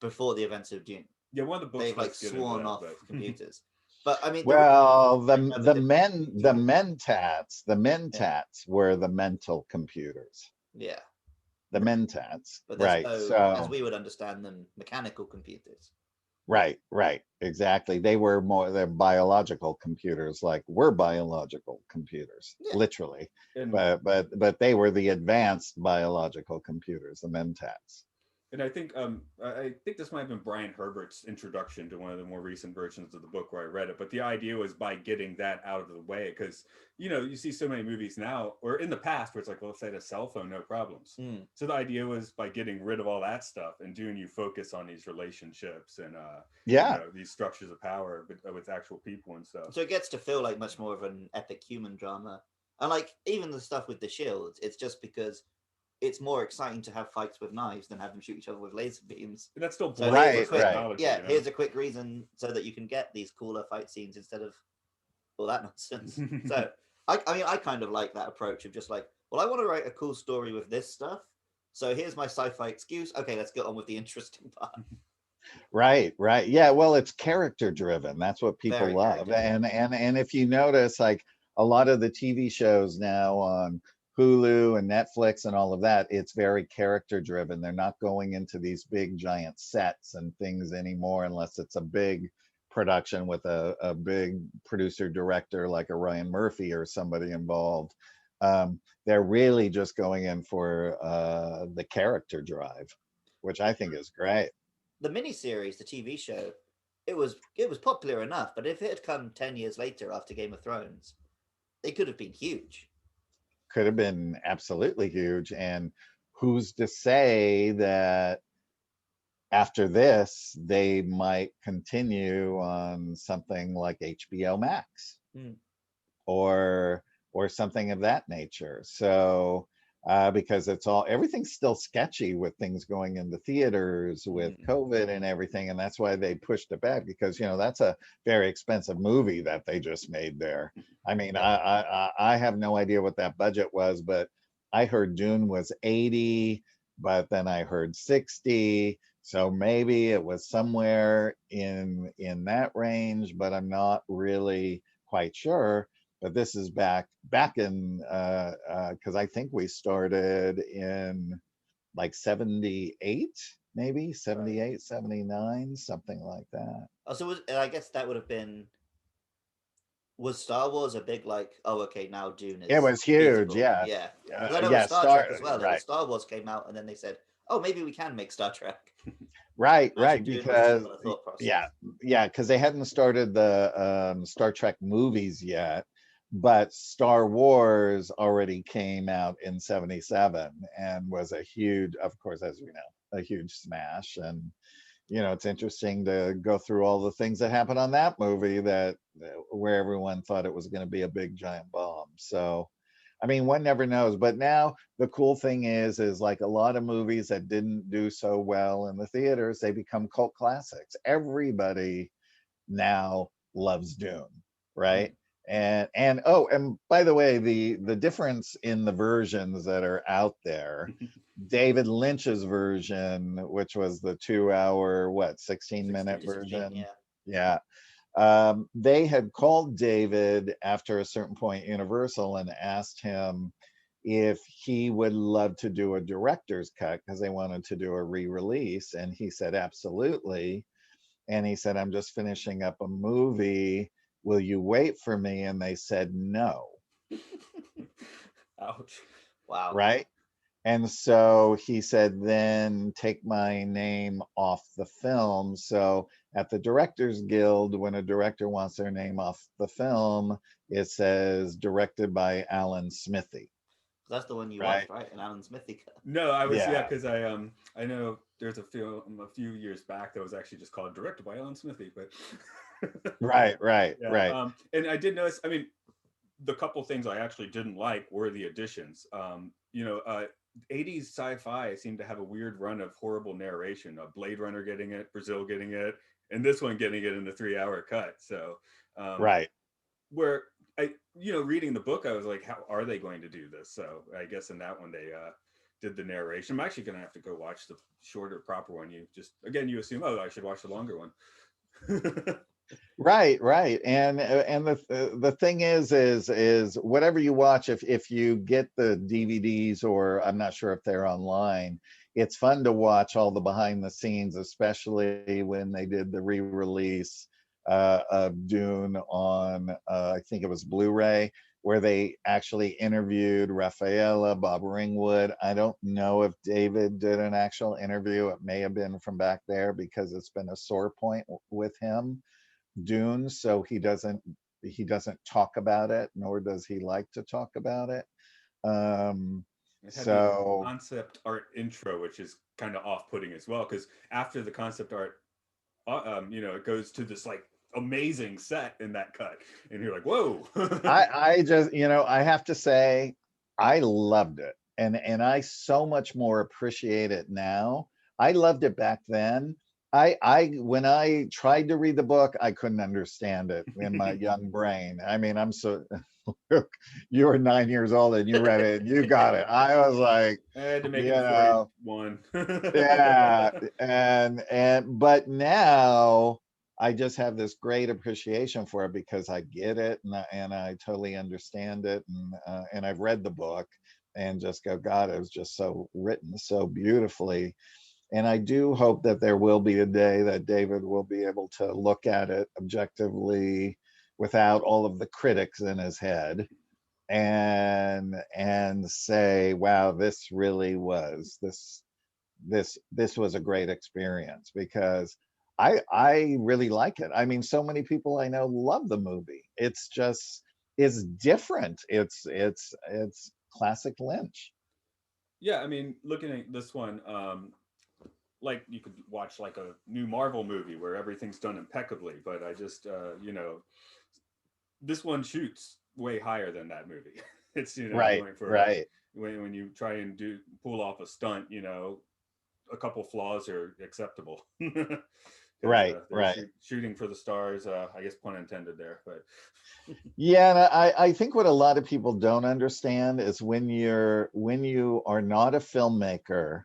before the events of Dune. Yeah, one of the books they've sworn off computers. But I mean, well, the mentats were the mental computers. Yeah, the mentats, but right? So as we would understand them, mechanical computers. Right, exactly. They're biological computers, like we're biological computers, literally. But they were the advanced biological computers, the mentats. And I think this might have been Brian Herbert's introduction to one of the more recent versions of the book where I read it. But the idea was by getting that out of the way, because you see so many movies now, or in the past, where it's like, well, if they had a cell phone, no problems. So the idea was by getting rid of all that stuff and doing you focus on these relationships and these structures of power with actual people and stuff. So it gets to feel like much more of an epic human drama, and like even the stuff with the shields, it's just because it's more exciting to have fights with knives than have them shoot each other with laser beams. And that's still so right. Yeah, here's a quick reason so that you can get these cooler fight scenes instead of all that nonsense. So I mean, I kind of like that approach of just like, well, I want to write a cool story with this stuff. So here's my sci-fi excuse. Okay, let's get on with the interesting part. Right, right. Yeah, well, it's character driven. That's what people Very love. character driven. And if you notice, like a lot of the TV shows now on Hulu and Netflix and all of that, it's very character driven. They're not going into these big giant sets and things anymore unless it's a big production with a big producer director like a Ryan Murphy or somebody involved. They're really just going in for the character drive, which I think is great. The miniseries, the TV show, it was popular enough, but if it had come 10 years later after Game of Thrones, it could have been huge. Could have been absolutely huge. And who's to say that after this, they might continue on something like HBO Max Mm. or something of that nature. So because everything's still sketchy with things going into theaters with COVID and everything, and that's why they pushed it back because that's a very expensive movie that they just made there. I mean, I have no idea what that budget was, but I heard Dune was 80, but then I heard 60. So maybe it was somewhere in that range, but I'm not really quite sure. But this is back in because I think we started in like 78, maybe 78, 79, something like that. Oh, so I guess that would have been. Was Star Wars a big like? Oh, okay, now Dune It is was huge, feasible. yeah. Yeah, because I know with Yeah, Star Trek as well. It was right. Star Wars came out, and then they said, "Oh, maybe we can make Star Trek." Right, Imagine Dune was a because similar thought process. yeah, because they hadn't started the Star Trek movies yet, but Star Wars already came out in 77 and was a huge, of course, as we know, a huge smash. And it's interesting to go through all the things that happened on that movie where everyone thought it was going to be a big giant bomb. So, I mean, one never knows. But now the cool thing is like a lot of movies that didn't do so well in the theaters, they become cult classics. Everybody now loves Dune, right? And by the way, the difference in the versions that are out there, David Lynch's version, which was the 2 hour 16-minute 16, version, yeah. they had called David after a certain point, Universal, and asked him if he would love to do a director's cut because they wanted to do a re-release, and he said absolutely. And he said, I'm just finishing up a movie. Will you wait for me? And they said no. Ouch. Wow. Right. And so he said, then take my name off the film. So at the Directors Guild, when a director wants their name off the film, it says directed by Alan Smithy. That's the one you watched, right? An Alan Smithy cut. No, I was because I know there's a few years back that was actually just called directed by Alan Smithy, but right. And I did notice. I mean, the couple things I actually didn't like were the additions. 80s sci-fi seemed to have a weird run of horrible narration. Blade Runner getting it, Brazil getting it, and this one getting it in the 3-hour cut. So where reading the book, I was like, how are they going to do this? So I guess in that one they did the narration. I'm actually going to have to go watch the shorter, proper one. You assume, oh, I should watch the longer one. Right. And the thing is whatever you watch, if you get the DVDs, or I'm not sure if they're online, it's fun to watch all the behind the scenes, especially when they did the re-release of Dune on I think it was Blu-ray, where they actually interviewed Rafaela, Bob Ringwood. I don't know if David did an actual interview. It may have been from back there because it's been a sore point with him, Dune. So he doesn't talk about it, nor does he like to talk about it. The concept art intro, which is kind of off-putting as well, because after the concept art, it goes to this like amazing set in that cut, and you're like, whoa. I just, I have to say, I loved it, and I so much more appreciate it now. I loved it back then. when I tried to read the book, I couldn't understand it in my young brain. I mean, I'm so you were 9 years old and you read it and you got it. I was like, I had to make you it know, 41. yeah, and but now I just have this great appreciation for it because I get it and I totally understand it, and I've read the book and just go, God, it was just so written so beautifully. And I do hope that there will be a day that David will be able to look at it objectively without all of the critics in his head and say, wow, this really was this was a great experience because I really like it. I mean, so many people I know love the movie. It's just it's different. It's classic Lynch. Yeah, I mean, looking at this one, like you could watch like a new Marvel movie where everything's done impeccably, but I just, this one shoots way higher than that movie. It's, Right, going for right, when you try and pull off a stunt, a couple flaws are acceptable because right, they're right. shooting for the stars. I guess pun intended there, but Yeah, and I think what a lot of people don't understand is when you are not a filmmaker,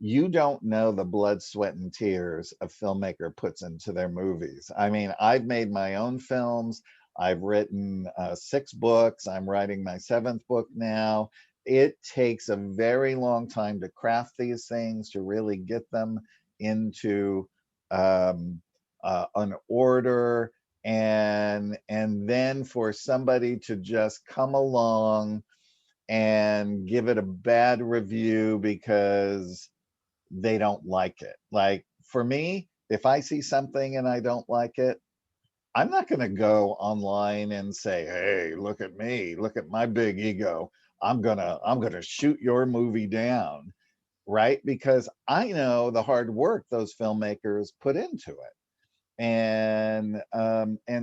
you don't know the blood, sweat, and tears a filmmaker puts into their movies. I mean, I've made my own films. I've written 6 books. I'm writing my 7th book now. It takes a very long time to craft these things, to really get them into um, an order, and then for somebody to just come along and give it a bad review because they don't like it. Like for me, if I see something and I don't like it, I'm not going to go online and say, "Hey, look at me, look at my big ego. I'm going to shoot your movie down." Right? Because I know the hard work those filmmakers put into it. And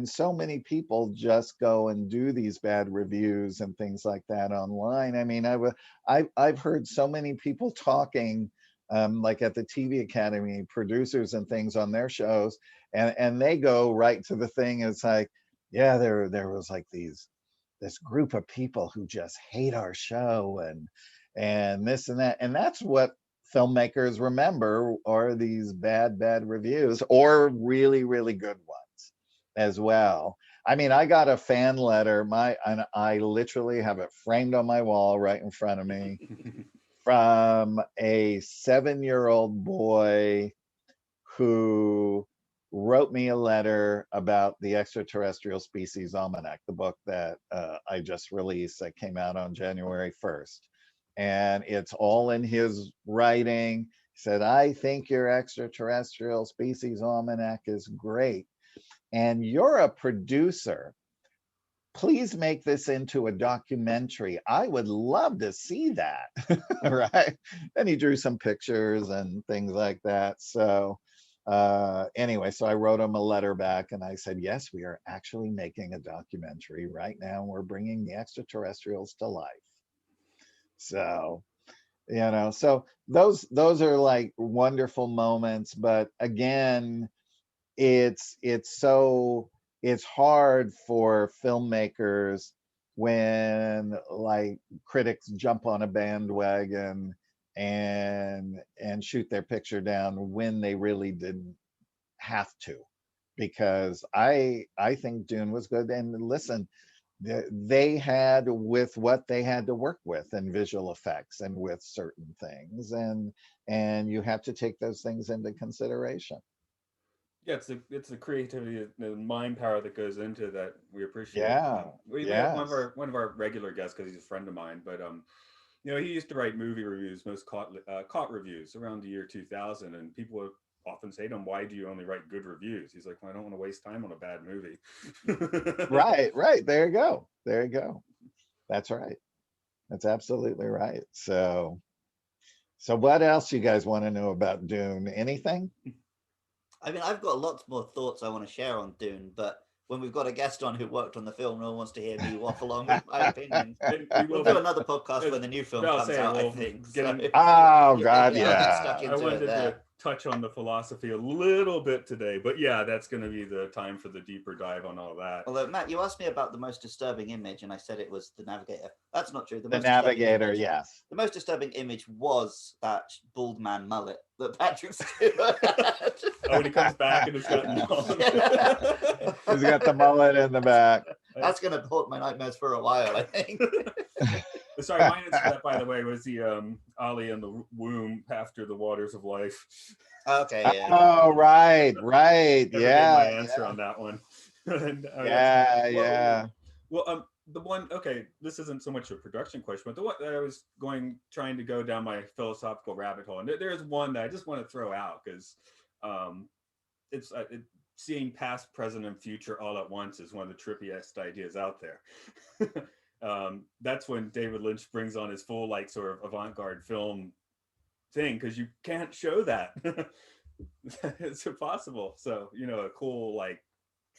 so many people just go and do these bad reviews and things like that online. I mean, I've heard so many people talking, like at the TV Academy, producers and things on their shows, and they go right to the thing. It's like, yeah, there was like this group of people who just hate our show and this and that, and that's what filmmakers remember, are these bad reviews or really really good ones as well. I mean, I got a fan letter, and I literally have it framed on my wall right in front of me, from a 7-year-old boy who wrote me a letter about the Extraterrestrial Species Almanac, the book that I just released that came out on January 1st. And it's all in his writing. He said, I think your Extraterrestrial Species Almanac is great. And you're a producer. Please make this into a documentary. I would love to see that. Right. And he drew some pictures and things like that. So anyway, so I wrote him a letter back and I said, yes, we are actually making a documentary right now. We're bringing the extraterrestrials to life. So, so those are like wonderful moments. But again, it's hard for filmmakers when like critics jump on a bandwagon and shoot their picture down when they really didn't have to, because I think Dune was good. And listen, they had with what they had to work with and visual effects and with certain things, and you have to take those things into consideration. yeah, it's the creativity, the mind power that goes into that we appreciate. Yeah, We have yes. one of our regular guests because he's a friend of mine, but he used to write movie reviews, most caught reviews around the year 2000, and people would often say to him, "Why do you only write good reviews?" He's like, "Well, I don't want to waste time on a bad movie." Right. There you go. There you go. That's right. That's absolutely right. So what else you guys want to know about Dune? Anything? I mean, I've got lots more thoughts I want to share on Dune, but when we've got a guest on who worked on the film, no one wants to hear me waffle on with my opinions. And we We'll will do be. another podcast when the new film I'll comes say out, I we'll think. get So in. Oh yeah, God, I'll get yeah. stuck I into it wanted to there. touch on the philosophy a little bit today, but yeah, that's going to be the time for the deeper dive on all that. Although, Matt, you asked me about the most disturbing image, and I said it was the navigator. That's not true. The most disturbing navigator, image, yes. the most disturbing image was that bald man mullet that Patrick Stewart had. Oh, when he comes back and it's gotten long. He's got the mullet in the back. That's going to haunt my nightmares for a while, I think. Sorry, my answer to that, by the way, was the Ali in the womb after the waters of life. Okay, yeah. Oh, right. Never Yeah. gave my answer on that one. And, Yeah. Well, the one, okay, this isn't so much a production question, but the one that I was trying to go down my philosophical rabbit hole, and there's one that I just want to throw out because it's seeing past, present, and future all at once is one of the trippiest ideas out there. That's when David Lynch brings on his full, like, sort of avant-garde film thing, because you can't show that. It's impossible. So, you know, a cool, like,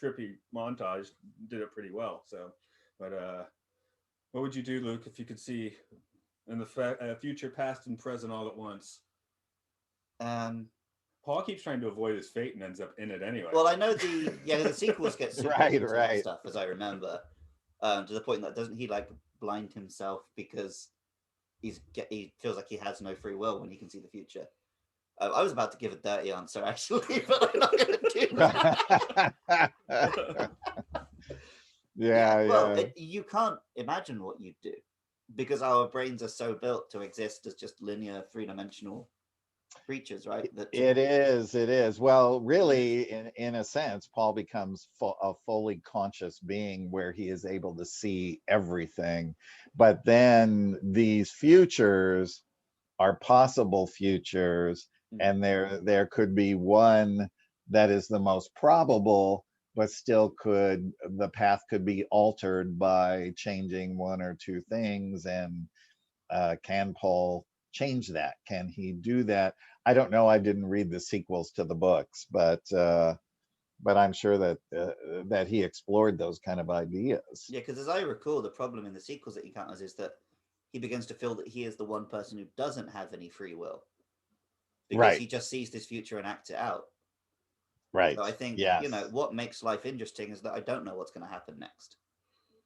trippy montage did it pretty well. So, but what would you do, Luke, if you could see in the future, past, and present all at once? Paul keeps trying to avoid his fate and ends up in it anyway. Well, I know the sequels get super Right. stuff, as I remember, to the point that doesn't he like blind himself because he feels like he has no free will when he can see the future. I was about to give a dirty answer actually, but I'm not going to do that. Yeah. You can't imagine what you'd do because our brains are so built to exist as just linear, three-dimensional creatures, right? It is. Well, really, in a sense, Paul becomes a fully conscious being where he is able to see everything. But then these futures are possible futures, and there could be one that is the most probable, but still the path could be altered by changing one or two things. And can Paul change that? Can he do that? I don't know. I didn't read the sequels to the books, but I'm sure that he explored those kind of ideas. Yeah, because as I recall, the problem in the sequels that he encounters is that he begins to feel that he is the one person who doesn't have any free will because he just sees this future and acts it out. Right. So I think, yes. you know, what makes life interesting is that I don't know what's going to happen next.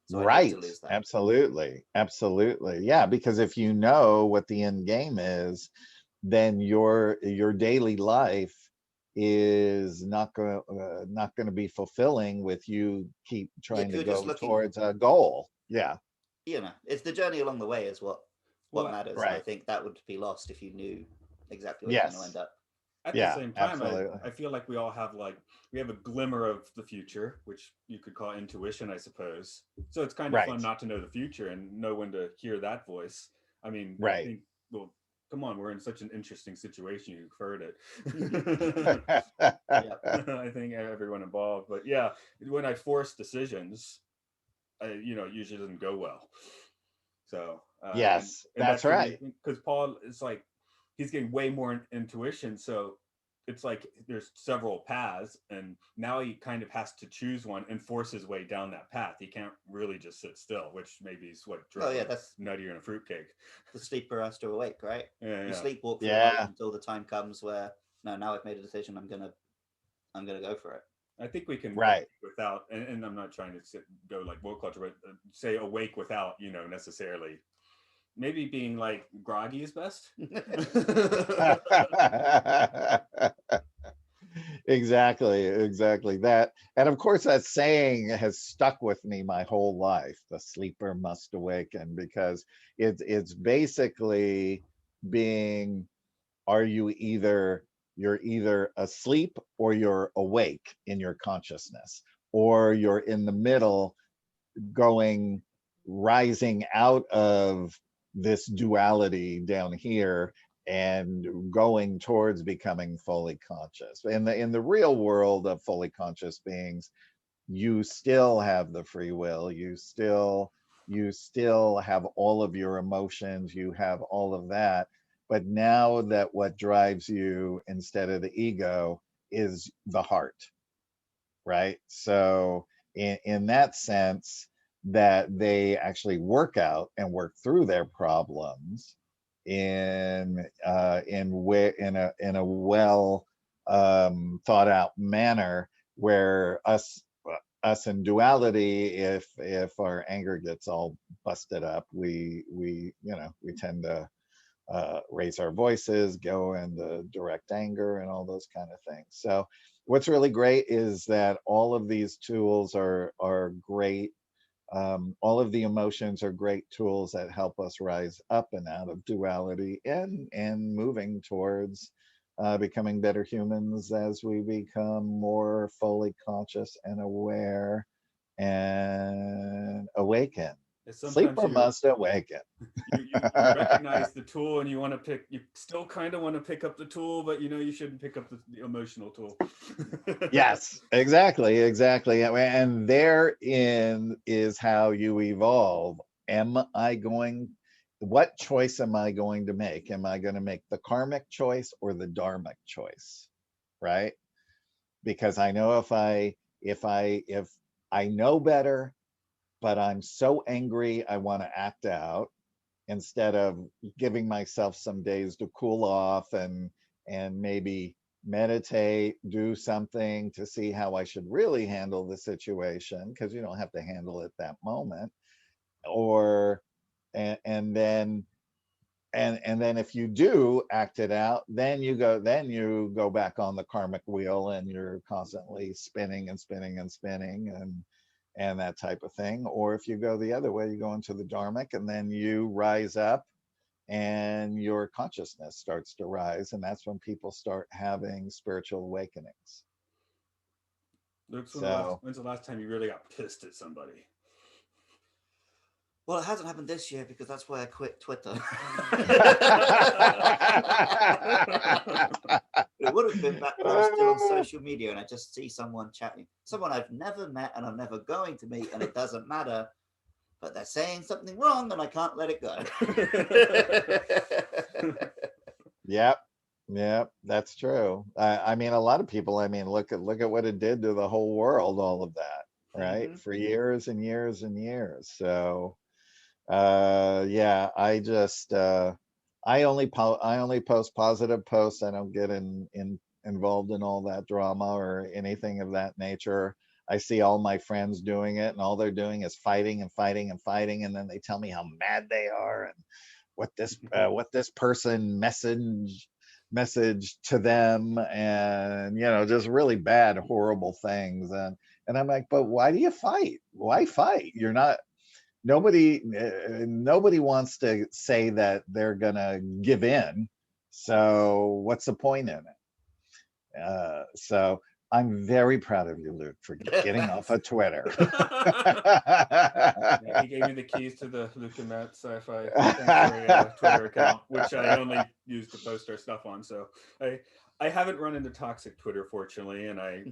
So right. To lose that. Absolutely. Yeah, because if you know what the end game is, then your daily life is not going to be fulfilling with you keep trying to go towards a goal. Yeah. You know, it's the journey along the way is what matters. Right. And I think that would be lost if you knew exactly where you're going to end up. At the same time, I feel like we all have we have a glimmer of the future, which you could call intuition, I suppose. So it's kind of fun not to know the future and know when to hear that voice. I mean, I think, well, come on, we're in such an interesting situation. You've heard it. I think everyone involved. But yeah, when I force decisions, usually doesn't go well. So yes, and that's right. Because Paul is he's getting way more intuition, so it's like there's several paths, and now he kind of has to choose one and force his way down that path. He can't really just sit still, which maybe is what drives that's nuttier than a fruitcake. The sleeper has to awake, right? Yeah, you sleepwalk for a while until the time comes where now I've made a decision. I'm gonna go for it. I think we can without, and I'm not trying to go like woke culture, but say awake without necessarily. Maybe being groggy is best. Exactly that. And of course that saying has stuck with me my whole life, the sleeper must awaken, because it's basically being, you're either asleep or you're awake in your consciousness, or you're in the middle rising out of this duality down here and going towards becoming fully conscious. In the real world of fully conscious beings, you still have the free will, you still have all of your emotions, you have all of that, but now that what drives you instead of the ego is the heart, right? So in that sense, that they actually work out and work through their problems in a well thought out manner, where us in duality, if our anger gets all busted up, we tend to raise our voices, go into direct anger, and all those kind of things. So what's really great is that all of these tools are great. All of the emotions are great tools that help us rise up and out of duality, and moving towards becoming better humans as we become more fully conscious and aware and awaken. Sometimes Sleeper must awaken. you recognize the tool and you still kind of want to pick up the tool, but you shouldn't pick up the emotional tool. Yes, exactly. And therein is how you evolve. What choice am I going to make? Am I going to make the karmic choice or the dharmic choice? Right? Because I know if I know better, but I'm so angry, I want to act out, instead of giving myself some days to cool off and maybe meditate, do something to see how I should really handle the situation, because you don't have to handle it that moment. Or and then and then if you do act it out, then you go back on the karmic wheel, and you're constantly spinning and spinning and spinning, and that type of thing. Or if you go the other way, you go into the dharmic, and then you rise up, and your consciousness starts to rise, and that's when people start having spiritual awakenings. Luke, So when's the last time you really got pissed at somebody? Well, it hasn't happened this year because that's why I quit Twitter. It would have been back when I was still on social media and I just see someone chatting, someone I've never met and I'm never going to meet, and it doesn't matter, but they're saying something wrong and I can't let it go. Yep, that's true. I mean, a lot of people, I mean, look at what it did to the whole world, all of that, right? Mhm. For years and years and years. So yeah, I only post positive posts. I don't get involved in all that drama or anything of that nature. I see all my friends doing it, and all they're doing is fighting and fighting and fighting, and then they tell me how mad they are, and what this person message to them, and just really bad, horrible things. And I'm like, but why do you fight? Why fight? You're not nobody wants to say that they're gonna give in, so what's the point in it? So I'm very proud of you, Luke, for getting off of Twitter. Yeah, he gave me the keys to the Luke and Matt Sci-Fi Sanctuary Twitter account, which I only use to post our stuff on. So I haven't run into toxic Twitter, fortunately, and I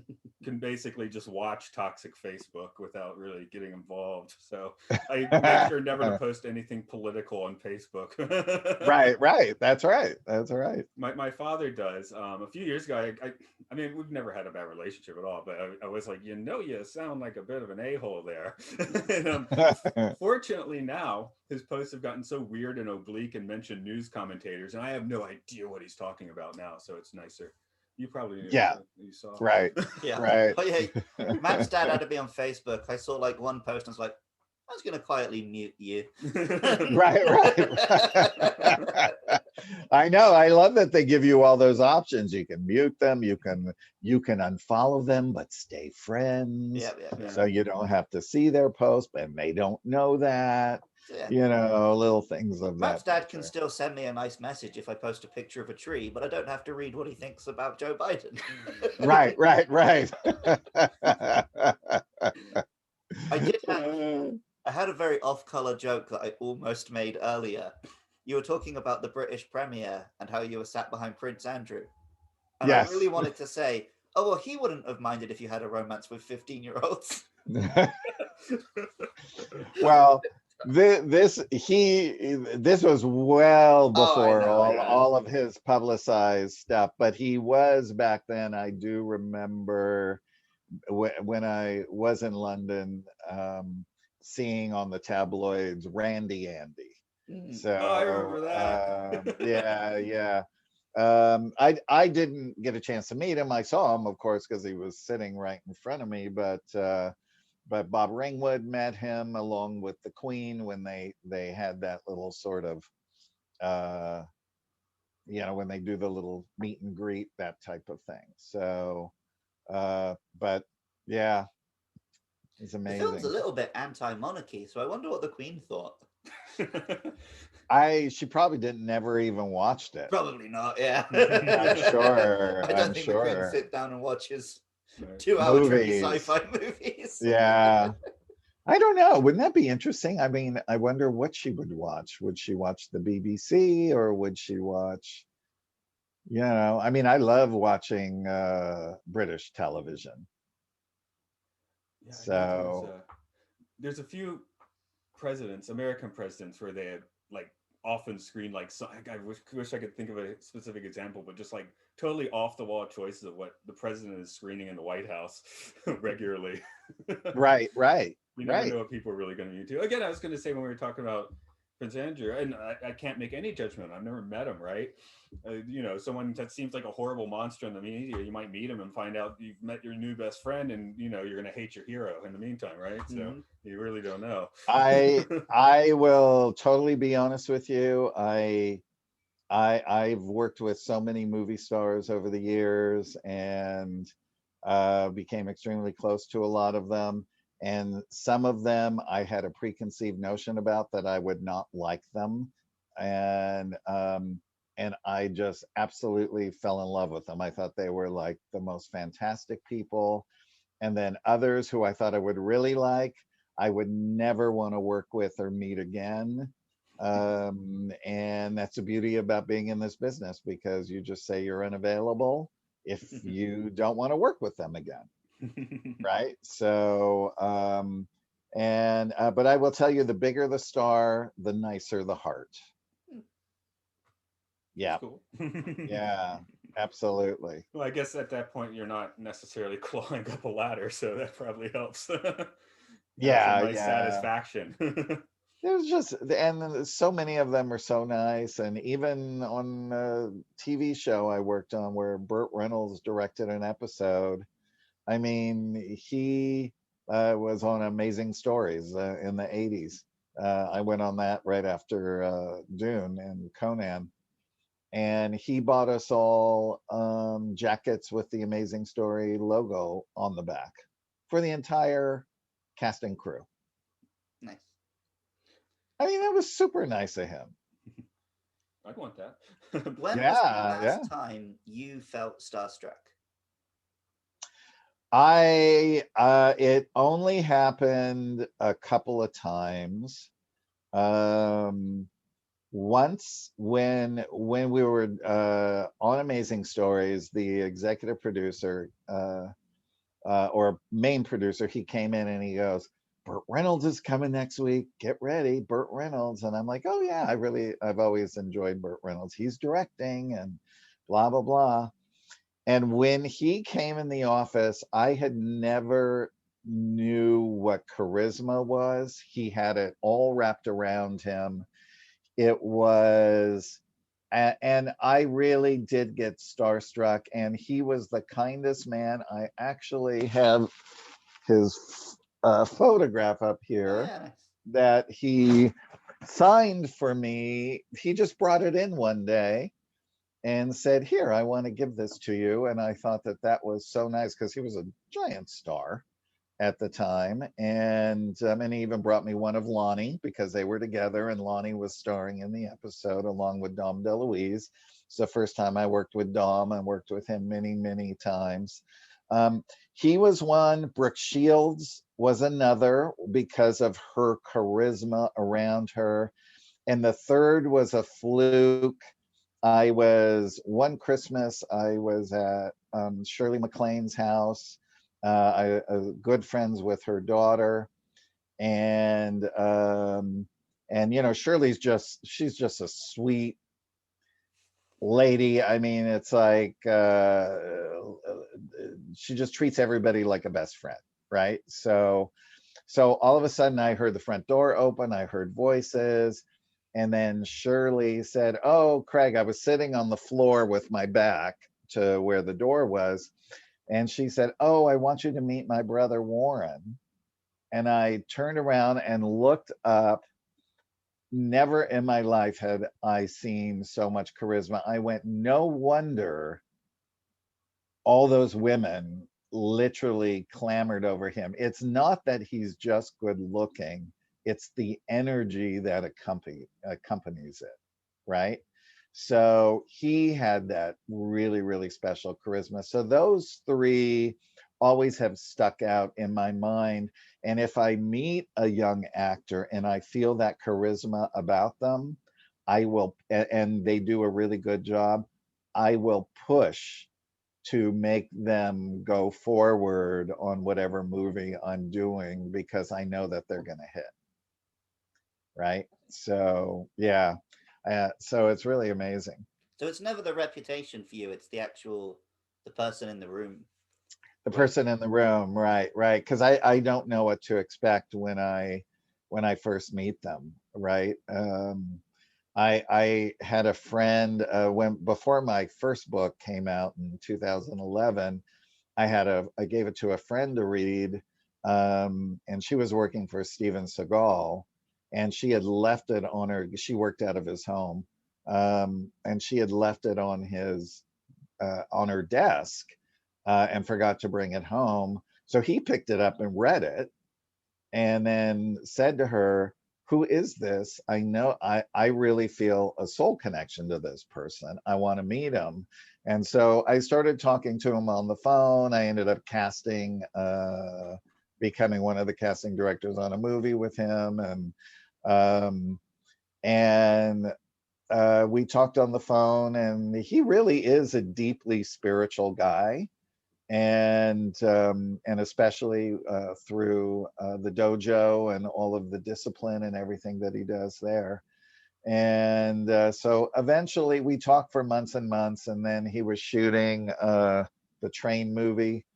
can basically just watch toxic Facebook without really getting involved. So I make sure never to post anything political on Facebook. Right. That's right. My father does. A few years ago, I mean, we've never had a bad relationship at all, but I was like, you sound like a bit of an a-hole there. And, fortunately now, his posts have gotten so weird and oblique and mention news commentators, and I have no idea what he's talking about now, so it's nicer. You probably knew. Yeah. You saw. Right. Yeah. Right. Oh, yeah. Matt's dad had to be on Facebook. I saw like one post and I was like, I was going to quietly mute you. Right. I know. I love that they give you all those options. You can mute them. You can unfollow them, but stay friends. Yeah. So you don't have to see their post, and they don't know that. Yeah. Little things of Matt's that dad can still send me a nice message if I post a picture of a tree, but I don't have to read what he thinks about Joe Biden. Right. I had a very off-color joke that I almost made earlier. You were talking about the British Premier and how you were sat behind Prince Andrew. And Yes. I really wanted to say, oh, well, he wouldn't have minded if you had a romance with 15-year-olds. Well, this was well before all of his publicized stuff, but he was back then. I do remember when I was in London, seeing on the tabloids Randy Andy, So Oh, I remember that. yeah. I didn't get a chance to meet him. I saw him, of course, because he was sitting right in front of me. But Bob Ringwood met him along with the Queen when they had that little sort of uh, when they do the little meet and greet, that type of thing. So, but yeah, it's The film's a amazing. little bit anti-monarchy, so I wonder what the Queen thought. She probably didn't never even watched it. Probably not. Yeah. I'm sure. I don't I'm think the Queen sure. sit down and watches Right. 2-hour tricky Movies. sci-fi movies. Yeah. I don't know. Wouldn't that be interesting? I mean, I wonder what she would watch. Would she watch the BBC or would she watch, I mean, I love watching British television. Yeah, I know So, there's a few presidents, American presidents, where they had like often screened like I wish I could think of a specific example, but just like totally off the wall choices of what the president is screening in the White House regularly. right, right, You never right. know what people are really going to be into. Again, I was going to say when we were talking about Prince Andrew, and I can't make any judgment. I've never met him, right? Someone that seems like a horrible monster in the media, you might meet him and find out you've met your new best friend, and you're going to hate your hero in the meantime, right? So you really don't know. I will totally be honest with you. I've worked with so many movie stars over the years and became extremely close to a lot of them. And some of them I had a preconceived notion about that I would not like them. And I just absolutely fell in love with them. I thought they were like the most fantastic people. And then others who I thought I would really like, I would never want to work with or meet again. And that's the beauty about being in this business, because you just say you're unavailable if you don't want to work with them again, right? So but I will tell you, the bigger the star, the nicer the heart. That's Yeah. cool. Yeah, absolutely. Well, I guess at that point you're not necessarily clawing up a ladder, so that probably helps. Have some Yeah, nice yeah. satisfaction. It was just, and so many of them are so nice. And even on a TV show I worked on where Burt Reynolds directed an episode, I mean, he was on Amazing Stories in the 80s. I went on that right after Dune and Conan. And he bought us all jackets with the Amazing Story logo on the back for the entire cast and crew. Nice. I mean, that was super nice of him. I'd want that. When was the Yeah, yeah. last time you felt starstruck? It only happened a couple of times. Once when we were on Amazing Stories, the executive producer or main producer, he came in and he goes, Burt Reynolds is coming next week. Get ready, Burt Reynolds. And I'm like, oh yeah, I've always enjoyed Burt Reynolds. He's directing and blah blah blah. And when he came in the office, I had never knew what charisma was. He had it all wrapped around him. It was, and I really did get starstruck. And he was the kindest man. I actually have his photograph up Oh here yeah, nice. that he signed for me. He just brought it in one day and said, here, I want to give this to you. And I thought that that was so nice because he was a giant star at the time. And he even brought me one of Lonnie because they were together and Lonnie was starring in the episode along with Dom DeLuise. It's the first time I worked with Dom. I worked with him many, many times. He was one. Brooke Shields was another because of her charisma around her. And the third was a fluke. One Christmas, I was at Shirley MacLaine's house. I was good friends with her daughter, and she's just a sweet lady. I mean, it's like she just treats everybody like a best friend, right? So all of a sudden, I heard the front door open. I heard voices. And then Shirley said, "Oh, Craig, I was sitting on the floor with my back to where the door was." And she said, "Oh, I want you to meet my brother Warren." And I turned around and looked up. Never in my life had I seen so much charisma. I went, no wonder all those women literally clamored over him. It's not that he's just good looking, it's the energy that accompanies it, right? So he had that really, really special charisma. So those three always have stuck out in my mind. And if I meet a young actor and I feel that charisma about them, I will, and they do a really good job, I will push to make them go forward on whatever movie I'm doing because I know that they're going to hit, right? So, yeah. So it's really amazing. So it's never the reputation for you, it's the person in the room. The Right. person in the room, right, right. Because I don't know what to expect when I first meet them, right? I had a friend when before my first book came out in 2011. I gave it to a friend to read, and she was working for Steven Seagal, and she had left it on her. She worked out of his home, and she had left it on her desk, and forgot to bring it home. So he picked it up and read it, and then said to her, "Who is this? I know I really feel a soul connection to this person. I want to meet him." And so I started talking to him on the phone. I ended up becoming one of the casting directors on a movie with him, um, and we talked on the phone. And he really is a deeply spiritual guy, and especially through the dojo and all of the discipline and everything that he does there. And so eventually we talked for months and months, and then he was shooting the train movie,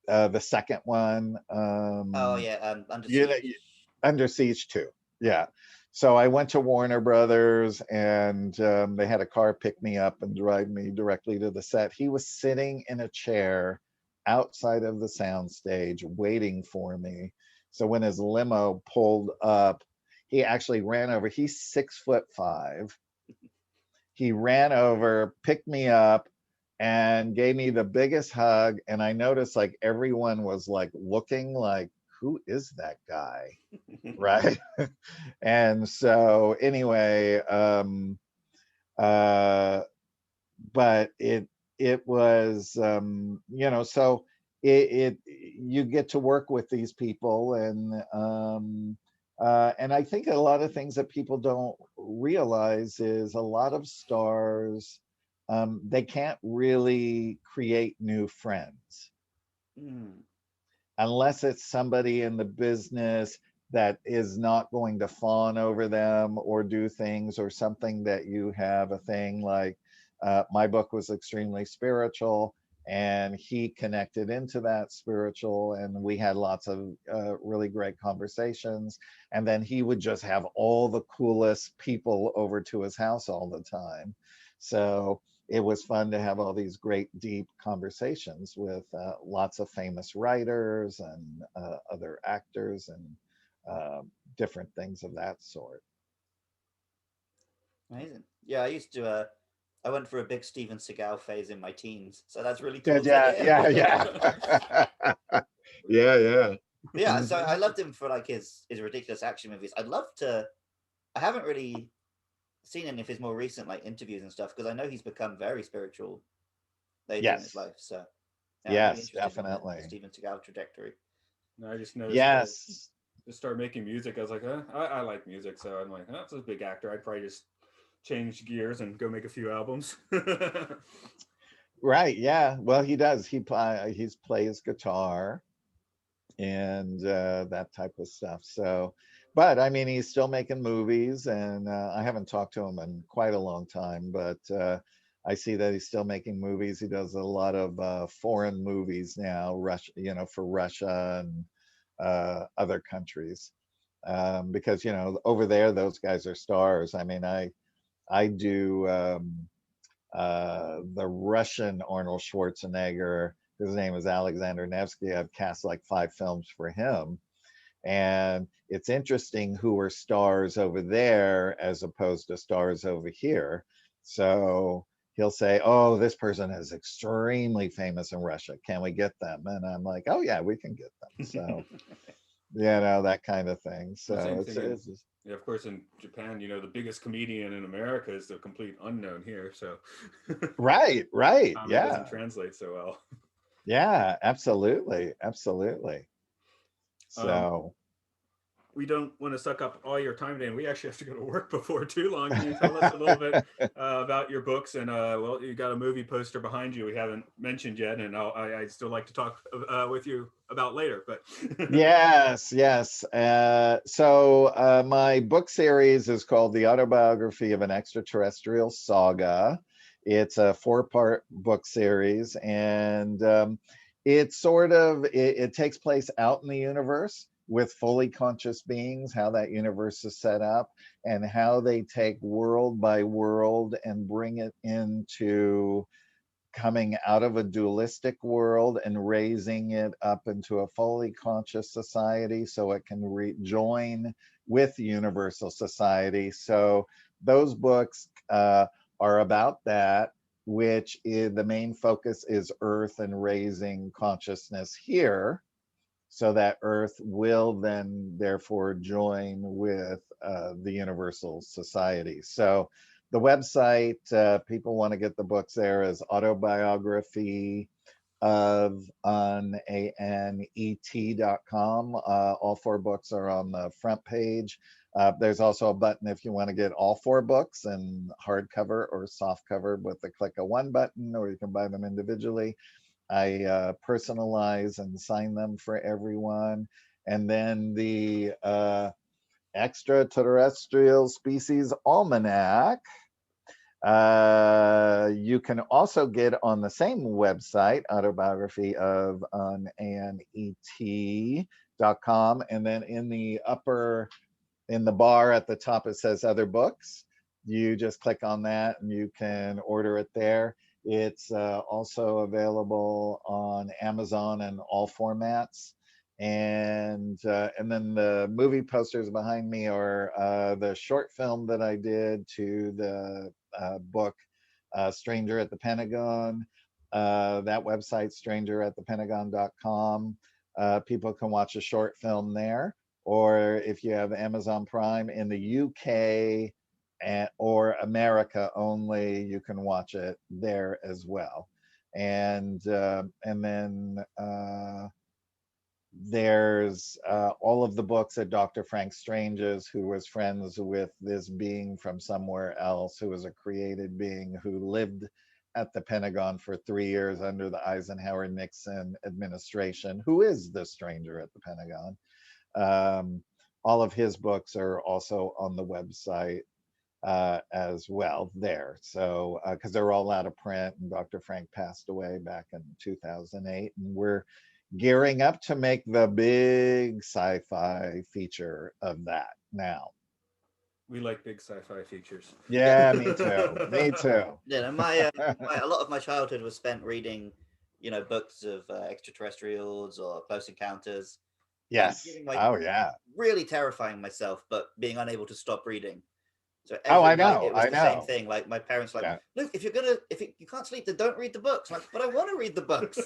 the second one. Oh yeah, Under You know, Siege. Under Siege 2. Yeah. So I went to Warner Brothers, and they had a car pick me up and drive me directly to the set. He was sitting in a chair outside of the soundstage waiting for me. So when his limo pulled up, he actually ran over. He's 6'5". He ran over, picked me up, and gave me the biggest hug. And I noticed like everyone was like looking like, who is that guy? Right. And so anyway, uh but it was so it you get to work with these people, and I think a lot of things that people don't realize is a lot of stars, they can't really create new friends Mm. unless it's somebody in the business that is not going to fawn over them or do things or something that you have a thing like my book was extremely spiritual, and he connected into that spiritual, and we had lots of really great conversations, and then he would just have all the coolest people over to his house all the time. So it was fun to have all these great deep conversations with lots of famous writers and other actors and different things of that sort. Amazing. Yeah, I went for a big Steven Seagal phase in my teens, so that's really Yeah, cool to yeah, hear. yeah, yeah. Yeah, yeah. Yeah, so I Mhm. loved him for like his ridiculous action movies. I'd love to. I haven't really seen any of his more recent like interviews and stuff because I know he's become very spiritual later in his Yes, life. So yeah, I'm really yes, interested in the definitely. Steven Seagal trajectory. And I just noticed Yes. just start making music. I was like, I like music, so I'm like, that's a big actor. I'd probably just change gears and go make a few albums. Right, yeah. Well, he does. He's plays guitar and that type of stuff. So, but I mean, he's still making movies, and I haven't talked to him in quite a long time, but I see that he's still making movies. He does a lot of foreign movies now, Russia, for Russia and other countries. because, over there, those guys are stars. I mean, I do the Russian Arnold Schwarzenegger. His name is Alexander Nevsky. I've cast like 5 films for him. And it's interesting who are stars over there as opposed to stars over here. So he'll say, oh, this person is extremely famous in Russia. Can we get them? And I'm like, oh, yeah, we can get them. So, that kind of thing. So it's just, yeah, of course, in Japan, the biggest comedian in America is the complete unknown here. So right. it Yeah. doesn't translate so well. Yeah, absolutely. So we don't want to suck up all your time today, and we actually have to go to work before too long. Can you tell us a little bit about your books? And well, you got a movie poster behind you we haven't mentioned yet, and I'd still like to talk with you about later. But yes. So my book series is called The Autobiography of an Extraterrestrial Saga. It's a 4-part book series, and it takes place out in the universe with fully conscious beings, how that universe is set up, and how they take world by world and bring it into coming out of a dualistic world and raising it up into a fully conscious society so it can rejoin with universal society. So those books are about that, which is the main focus is Earth and raising consciousness here, so that Earth will then therefore join with the universal society. So the website, people want to get the books there, is autobiography of anet.com. All 4 books are on the front page. There's also a button if you want to get all 4 books in hardcover or softcover with the click of 1 button, or you can buy them individually. I personalize and sign them for everyone. And then the Extraterrestrial Species Almanac, you can also get on the same website, autobiography of anet.com. And then in the bar at the top, it says other books. You just click on that and you can order it there. It's also available on Amazon and all formats. And then the movie posters behind me are the short film that I did to the book Stranger at the Pentagon. That website, strangeratthepentagon.com. People can watch a short film there. Or if you have Amazon Prime in the UK or America only, you can watch it there as well. And then there's all of the books that Dr. Frank Strange's, who was friends with this being from somewhere else, who was a created being who lived at the Pentagon for 3 years under the Eisenhower-Nixon administration, who is the stranger at the Pentagon. All of his books are also on the website as well there. So, because they're all out of print, and Dr. Frank passed away back in 2008, and we're gearing up to make the big sci-fi feature of that now. We like big sci-fi features. Yeah, me too. Me too. Yeah, a lot of my childhood was spent reading, books of extraterrestrials or close encounters. Yes. Oh yeah. Really terrifying myself, but being unable to stop reading. So I night know. it was I the know. same thing. Like my parents, Yeah. look, if you can't sleep, then don't read the books. I'm like, but I want to read the books.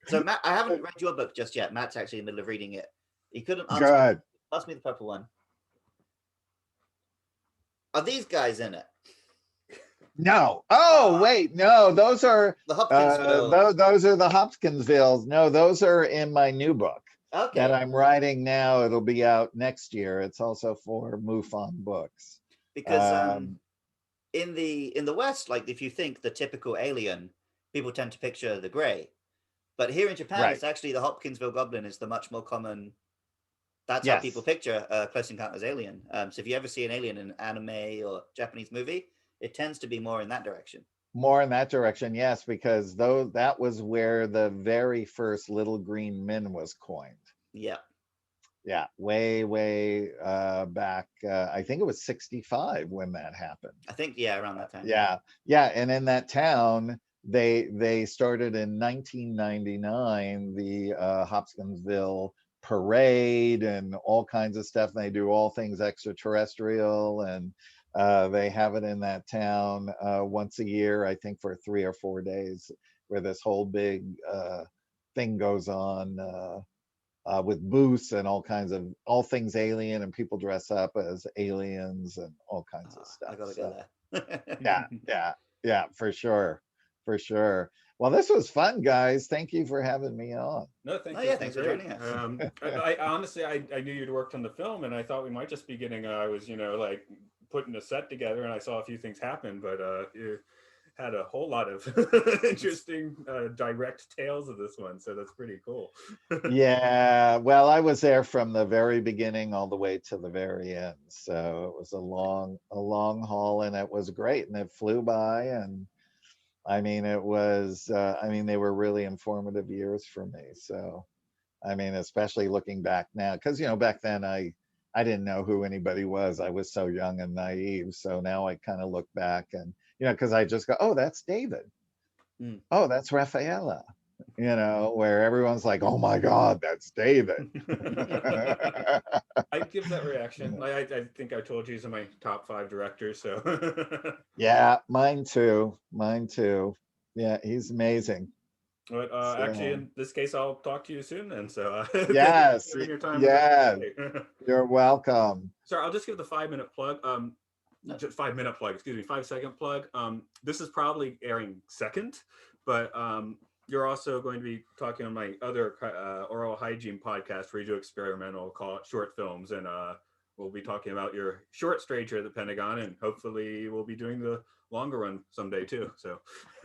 So Matt, I haven't read your book just yet. Matt's actually in the middle of reading it. He couldn't answer. Good. Ask me the purple one. Are these guys in it? No. Oh, wait. No, those are the Hopkinsville. Those are the Hopkinsvilles. No, those are in my new book. Okay. That I'm writing now. It'll be out next year. It's also for MUFON Books. Because in the West, like if you think the typical alien, people tend to picture the gray. But here in Japan, Right. It's actually the Hopkinsville goblin is the much more common. That's Yes. how people picture Close Encounters alien. So if you ever see an alien in an anime or Japanese movie, it tends to be more in that direction. More in that direction, yes, because that was where the very first Little Green Men was coined. Yeah. Yeah, way back. I think it was 65 when that happened. I think, yeah, around that time. Yeah, and in that town, they started in 1999 the Hopkinsville parade and all kinds of stuff. And they do all things extraterrestrial, and they have it in that town once a year, I think, for 3 or 4 days, where this whole big thing goes on. With booths and all things alien, and people dress up as aliens and all kinds of stuff. I gotta go there. Yeah, for sure. Well, this was fun, guys. Thank you for having me on. No, thank Oh, you. yeah, thanks for joining us. I honestly, I knew you'd worked on the film, and I thought we might just be getting. I was, like putting a set together, and I saw a few things happen, but you had a whole lot of interesting direct tales of this one, so that's pretty cool. Yeah, well, I was there from the very beginning all the way to the very end, so it was a long haul, and it was great, and it flew by. And I mean, it was they were really informative years for me. So I mean, especially looking back now, because back then I didn't know who anybody was. I was so young and naive. So now I kind of look back, and because I just go, oh, that's David. Oh, that's Rafaela. Where everyone's like, oh my God, that's David. I give that reaction. I think I told you he's in my top 5 directors. So yeah, mine too. Yeah, he's amazing. But actually, in this case, I'll talk to you soon. And so yes, your time. You're welcome. Sorry, I'll just give the 5-minute plug. Just 5-minute plug. Excuse me, 5-second plug. This is probably airing second, but you're also going to be talking on my other oral hygiene podcast where you do experimental short films, and we'll be talking about your short Stranger at the Pentagon, and hopefully we'll be doing the longer one someday too. So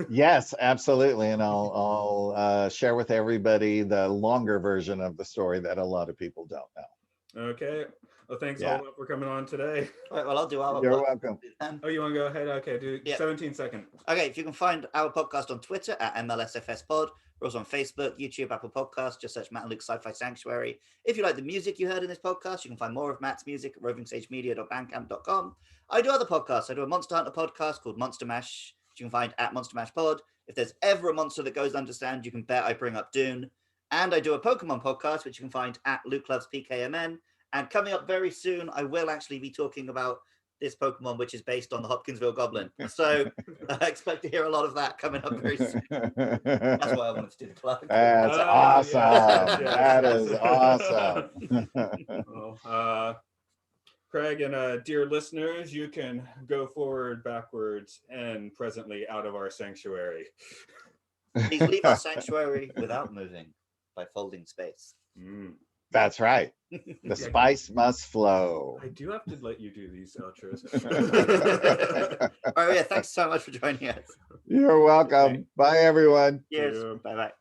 yes, absolutely, and I'll share with everybody the longer version of the story that a lot of people don't know. Okay. Well, thanks all for coming on today. All right, well, I'll do our You're welcome. Oh, you want to go ahead? Okay, do 17 seconds. Okay, if you can find our podcast on Twitter at MLSFS Pod. We're also on Facebook, YouTube, Apple Podcasts. Just search Matt and Luke's Sci-Fi Sanctuary. If you like the music you heard in this podcast, you can find more of Matt's music at rovingsagemedia.bandcamp.com. I do other podcasts. I do a Monster Hunter podcast called Monster Mash, which you can find at Monster Mash Pod. If there's ever a monster that goes understand, you can bet I bring up Dune. And I do a Pokemon podcast, which you can find at Luke Loves PKMN. And coming up very soon, I will actually be talking about this Pokemon, which is based on the Hopkinsville Goblin. So I expect to hear a lot of that coming up very soon. That's why I wanted to do the plug. That's awesome. That is awesome. Well, Craig and dear listeners, you can go forward, backwards, and presently out of our sanctuary. Please leave our sanctuary without moving by folding space. That's right. The spice must flow. I do have to let you do these outros. All right, thanks so much for joining us. You're welcome. Bye, everyone. Cheers. Bye-bye.